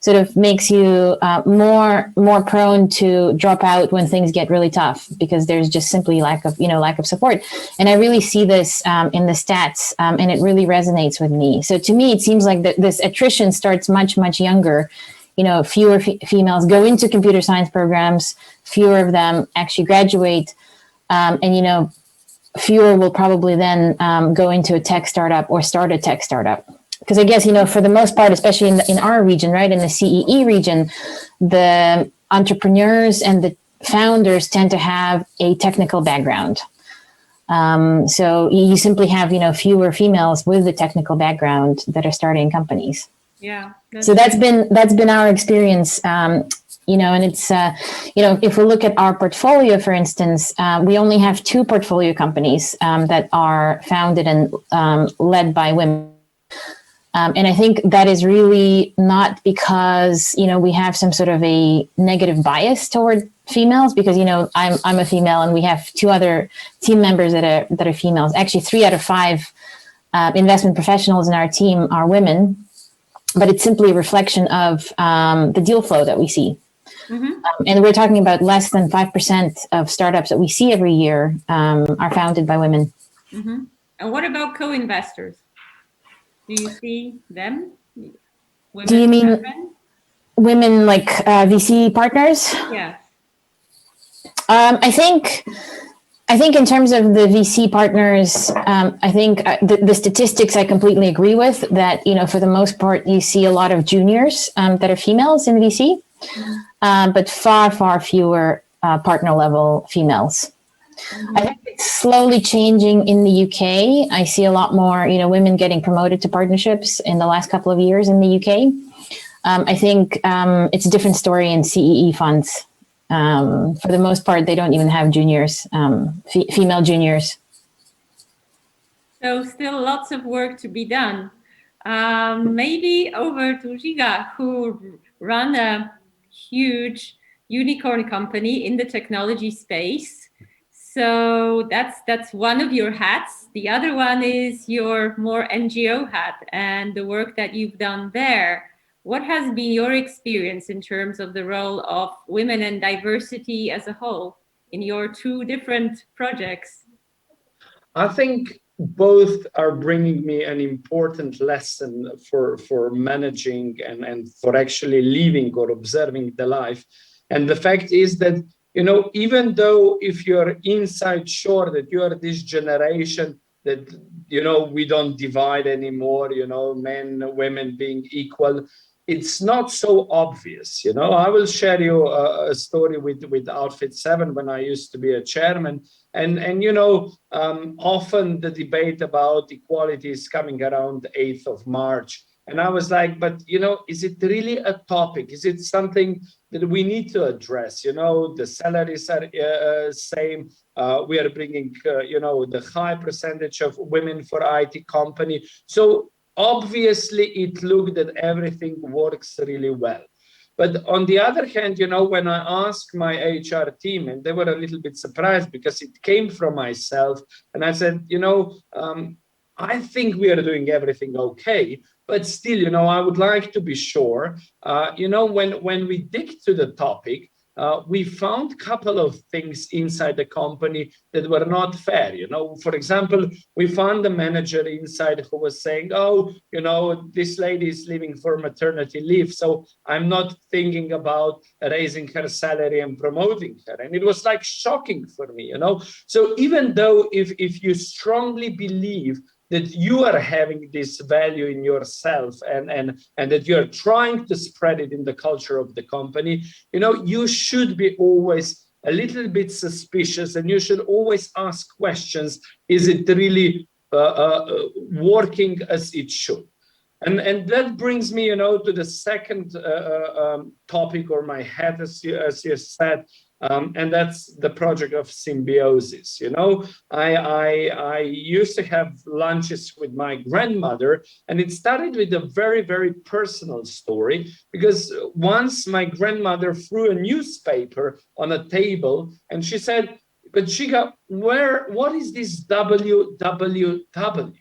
[SPEAKER 11] sort of makes you more prone to drop out when things get really tough, because there's just simply lack of support. And I really see this in the stats, and it really resonates with me. So to me, it seems like this attrition starts much, much younger. Fewer females go into computer science programs, fewer of them actually graduate, and fewer will probably then go into a tech startup or start a tech startup. Because I guess, for the most part, especially in our region, right, in the CEE region, the entrepreneurs and the founders tend to have a technical background. So you simply have, fewer females with the technical background that are starting companies.
[SPEAKER 8] Yeah.
[SPEAKER 11] So that's been our experience, and it's, if we look at our portfolio, for instance, we only have 2 portfolio companies that are founded and led by women. And I think that is really not because, we have some sort of a negative bias toward females, because, I'm a female and we have 2 other team members that are females. Actually, 3 out of 5 investment professionals in our team are women. But it's simply a reflection of the deal flow that we see.
[SPEAKER 8] Mm-hmm.
[SPEAKER 11] And we're talking about less than 5% of startups that we see every year are founded by women.
[SPEAKER 8] Mm-hmm. And what about co-investors? Do you see them? Women,
[SPEAKER 11] do you mean women like VC partners?
[SPEAKER 8] Yeah.
[SPEAKER 11] I think in terms of the VC partners, I think the statistics I completely agree with, that, for the most part, you see a lot of juniors that are females in VC, but far, far fewer partner level females. I think it's slowly changing in the UK. I see a lot more, women getting promoted to partnerships in the last couple of years in the UK. I think it's a different story in CEE funds. For the most part, they don't even have juniors, female juniors.
[SPEAKER 8] So still lots of work to be done. Maybe over to Giga, who run a huge unicorn company in the technology space. So that's one of your hats. The other one is your more NGO hat and the work that you've done there. What has been your experience in terms of the role of women and diversity as a whole in your 2 different projects?
[SPEAKER 12] I think both are bringing me an important lesson for managing and for actually living or observing the life. And the fact is that, even though if you're inside sure that you are this generation that, we don't divide anymore, men, women being equal, it's not so obvious. I will share you a story with Outfit 7 when I used to be a chairman. And often the debate about equality is coming around the 8th of March. And I was like, but, is it really a topic? Is it something that we need to address? The salaries are same. We are bringing, the high percentage of women for IT company. So obviously, it looked that everything works really well. But on the other hand, when I asked my HR team, and they were a little bit surprised because it came from myself, and I said, I think we are doing everything okay, but still, I would like to be sure. When we dig to the topic, we found a couple of things inside the company that were not fair. For example, we found a manager inside who was saying, oh, this lady is leaving for maternity leave, so I'm not thinking about raising her salary and promoting her. And it was like shocking for me, So even though if you strongly believe that you are having this value in yourself and that you're trying to spread it in the culture of the company, you should be always a little bit suspicious, and you should always ask questions. Is it really working as it should? And that brings me, to the second topic, or my hat, as you said, And that's the project of symbiosis. You know, I used to have lunches with my grandmother, and it started with a very, very personal story, because once my grandmother threw a newspaper on a table and she said, "But Shiga, what is this www?"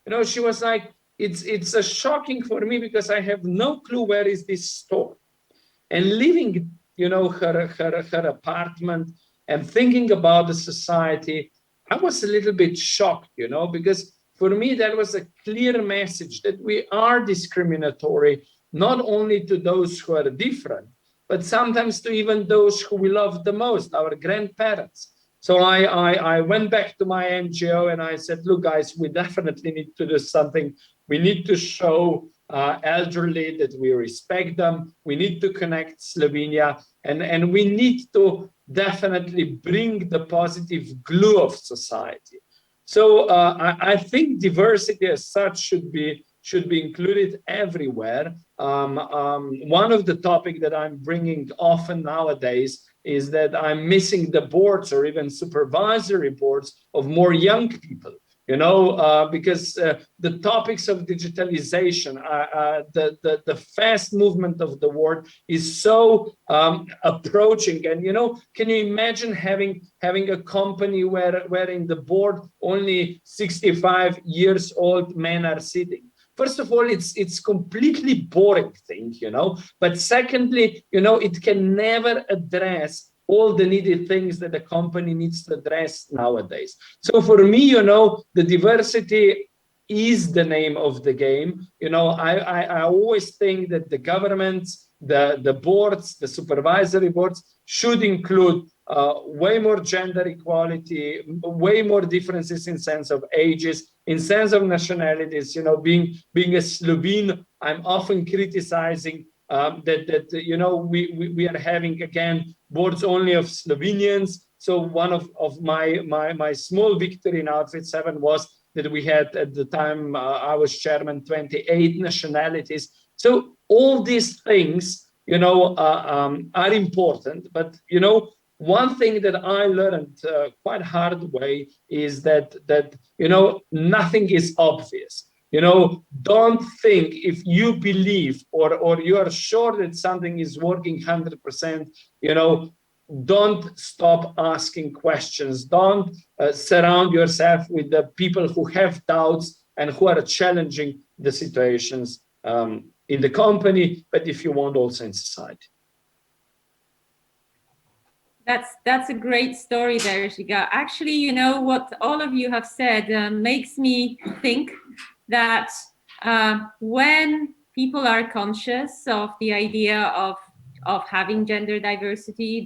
[SPEAKER 12] You know, she was like, it's a shocking for me because I have no clue where is this store. And leaving, you know, her apartment and thinking about the society, I was a little bit shocked, you know, because for me that was a clear message that we are discriminatory, not only to those who are different, but sometimes to even those who we love the most, our grandparents. So I went back to my NGO and I said, look, guys, we definitely need to do something. We need to show elderly that we respect them. We need to connect Slovenia, and we need to definitely bring the positive glue of society. So I think diversity as such should be included everywhere. One of the topics that I'm bringing often nowadays is that I'm missing the boards or even supervisory boards of more young people. You know, because the topics of digitalization, the fast movement of the world is so approaching. And, you know, can you imagine having a company where in the board only 65 years old men are sitting? First of all, it's completely boring thing, you know. But secondly, you know, it can never address all the needed things that the company needs to address nowadays. So for me, you know, the diversity is the name of the game. You know, I always think that the governments, the boards, the supervisory boards should include way more gender equality, way more differences in sense of ages, in sense of nationalities. You know, being a Slovene, I'm often criticizing that you know, we are having again boards only of Slovenians. So one of my small victory in Outfit 7 was that we had at the time I was chairman 28 nationalities. So all these things, you know, are important. But you know, one thing that I learned quite hard way is that you know, nothing is obvious. You know, don't think if you believe or you are sure that something is working 100%, you know, don't stop asking questions. Don't surround yourself with the people who have doubts and who are challenging the situations in the company, but if you want, also in society.
[SPEAKER 8] That's a great story there, Shiga. Actually, you know, what all of you have said makes me think that when people are conscious of the idea of having gender diversity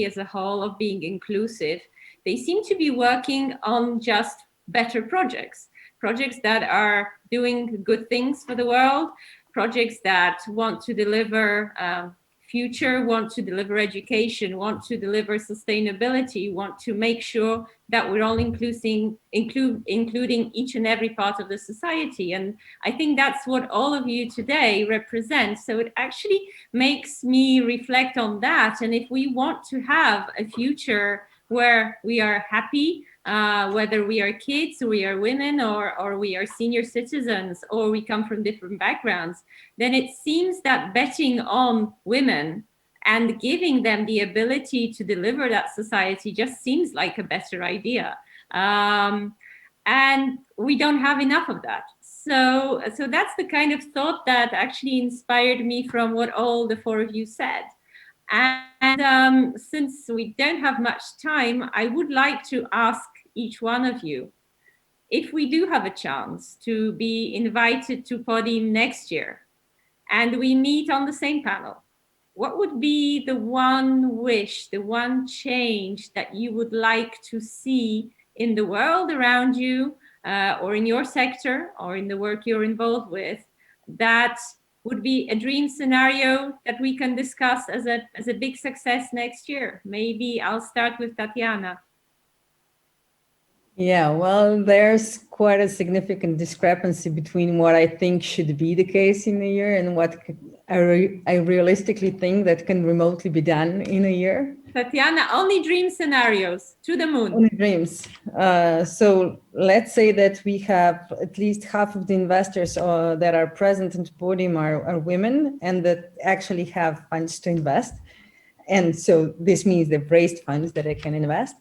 [SPEAKER 8] as a whole, of being inclusive, they seem to be working on just better projects that are doing good things for the world, projects that want to deliver future, want to deliver education, want to deliver sustainability, want to make sure that we're all including each and every part of the society. And I think that's what all of you today represent. So it actually makes me reflect on that. And if we want to have a future where we are happy, whether we are kids, we are women, or we are senior citizens, or we come from different backgrounds, then it seems that betting on women and giving them the ability to deliver that society just seems like a better idea. And we don't have enough of that. So that's the kind of thought that actually inspired me from what all the four of you said. And since we don't have much time, I would like to ask each one of you, if we do have a chance to be invited to Podim next year and we meet on the same panel, what would be the one wish, the one change that you would like to see in the world around you, or in your sector, or in the work you're involved with, that would be a dream scenario that we can discuss as a big success next year? Maybe I'll start with Tatiana.
[SPEAKER 9] Yeah, well, there's quite a significant discrepancy between what I think should be the case in a year and what I realistically think that can remotely be done in a year.
[SPEAKER 8] Tatiana, only dream scenarios, to the moon.
[SPEAKER 9] Only dreams. So let's say that we have at least half of the investors that are present in Podim are women and that actually have funds to invest. And so this means they've raised funds that they can invest.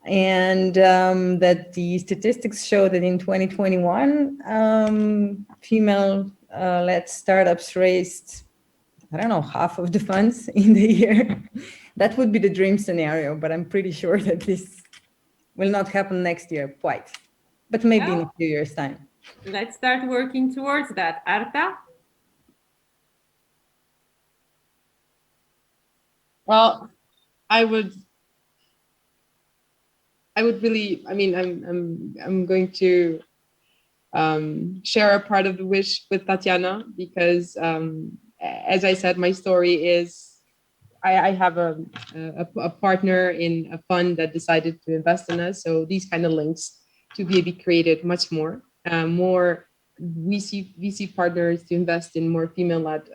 [SPEAKER 9] And that the statistics show that in 2021, female-led startups raised, I don't know, half of the funds in the year. That would be the dream scenario, but I'm pretty sure that this will not happen next year quite, but maybe in a few years' time.
[SPEAKER 8] Let's start working towards that. Arta?
[SPEAKER 10] Well, I would really, I mean, I'm going to share a part of the wish with Tatiana because, as I said, my story is I have a partner in a fund that decided to invest in us. So these kind of links to be created much more, more VC partners to invest in more female-led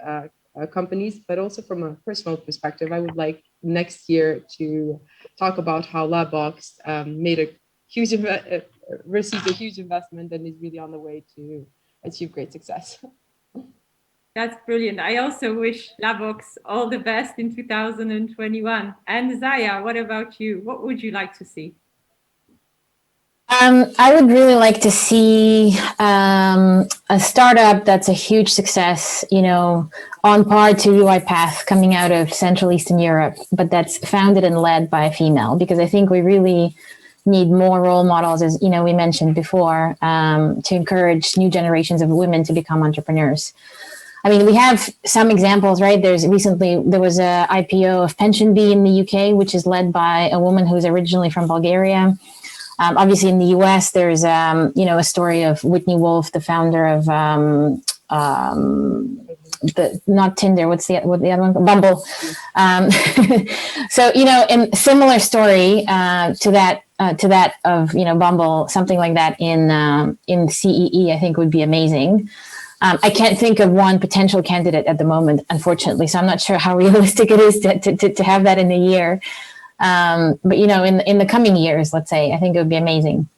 [SPEAKER 10] companies, but also from a personal perspective, I would like next year to talk about how Labbox made a huge received a huge investment and is really on the way to achieve great success.
[SPEAKER 8] That's brilliant. I also wish Labbox all the best in 2021. And Zaya, what about you? What would you like to see?
[SPEAKER 11] I would really like to see a startup that's a huge success, you know, on par to UiPath coming out of Central Eastern Europe, but that's founded and led by a female, because I think we really need more role models, as you know, we mentioned before, to encourage new generations of women to become entrepreneurs. I mean, we have some examples, right? There was a IPO of PensionBee in the UK, which is led by a woman who's originally from Bulgaria. Obviously, in the US, there's a story of Whitney Wolf, the founder of not Tinder. What the other one? Bumble. So in similar story to that of Bumble, something like that in CEE, I think would be amazing. I can't think of one potential candidate at the moment, unfortunately. So I'm not sure how realistic it is to have that in a year. But in the coming years, let's say, I think it would be amazing.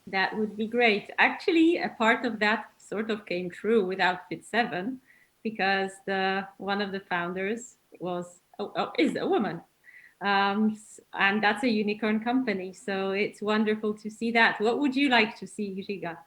[SPEAKER 8] That would be great. Actually, a part of that sort of came true with Outfit 7, because one of the founders is a woman. And that's a unicorn company. So it's wonderful to see that. What would you like to see, Riga,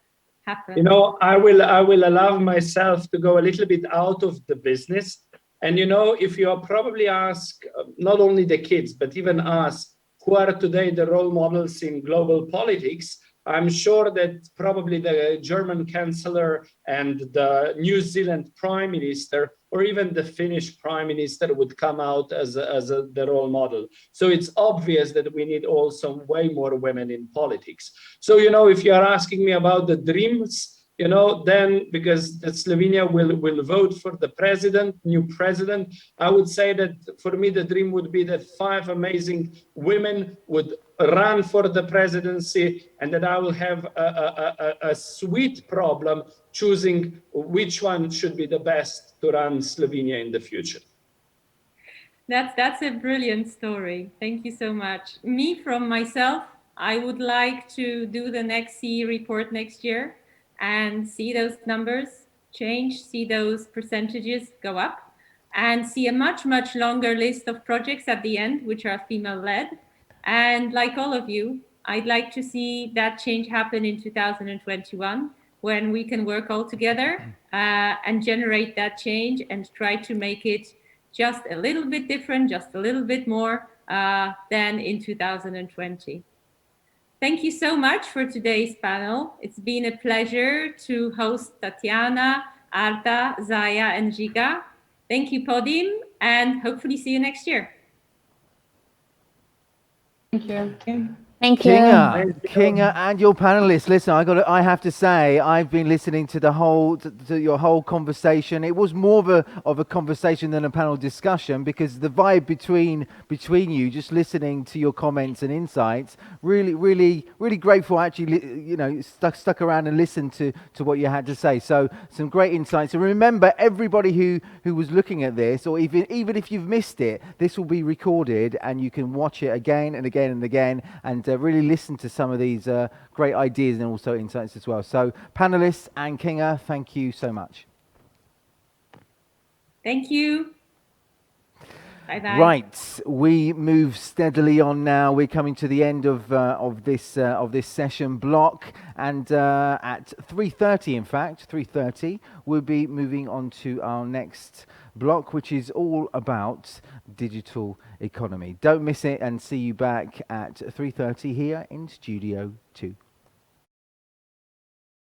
[SPEAKER 8] happen?
[SPEAKER 12] I will allow myself to go a little bit out of the business. And if you probably ask not only the kids, but even us, who are today the role models in global politics, I'm sure that probably the German Chancellor and the New Zealand Prime Minister, or even the Finnish Prime Minister, would come out as the role model. So it's obvious that we need also way more women in politics. So, if you are asking me about the dreams, then because Slovenia will vote for the new president, I would say that for me, the dream would be that 5 amazing women would run for the presidency, and that I will have a sweet problem choosing which one should be the best to run Slovenia in the future.
[SPEAKER 8] That's a brilliant story. Thank you so much. Me, from myself, I would like to do the next CE report next year and see those numbers change, see those percentages go up, and see a much, much longer list of projects at the end, which are female-led. And like all of you, I'd like to see that change happen in 2021, when we can work all together and generate that change and try to make it just a little bit different, just a little bit more than in 2020. Thank you so much for today's panel. It's been a pleasure to host Tatiana, Arta, Zaya, and Giga. Thank you, Podim, and hopefully see you next year.
[SPEAKER 10] Thank you.
[SPEAKER 11] Thank you.
[SPEAKER 2] Kinga, and your panelists. Listen, I have to say, I've been listening to to your whole conversation. It was more of a conversation than a panel discussion, because the vibe between you, just listening to your comments and insights, really grateful. Actually, stuck around and listened to what you had to say. So some great insights. And remember, everybody who was looking at this, or even if you've missed it, this will be recorded and you can watch it again and again and again, and really listen to some of these great ideas and also insights as well. So panelists and Kinga, thank you so much.
[SPEAKER 8] Thank you. Bye-bye.
[SPEAKER 2] Right, we move steadily on now. We're coming to the end of this session block, and at 3:30, in fact, 3:30, we'll be moving on to our next block, which is all about digital economy. Don't miss it, and see you back at 3:30 here in Studio 2.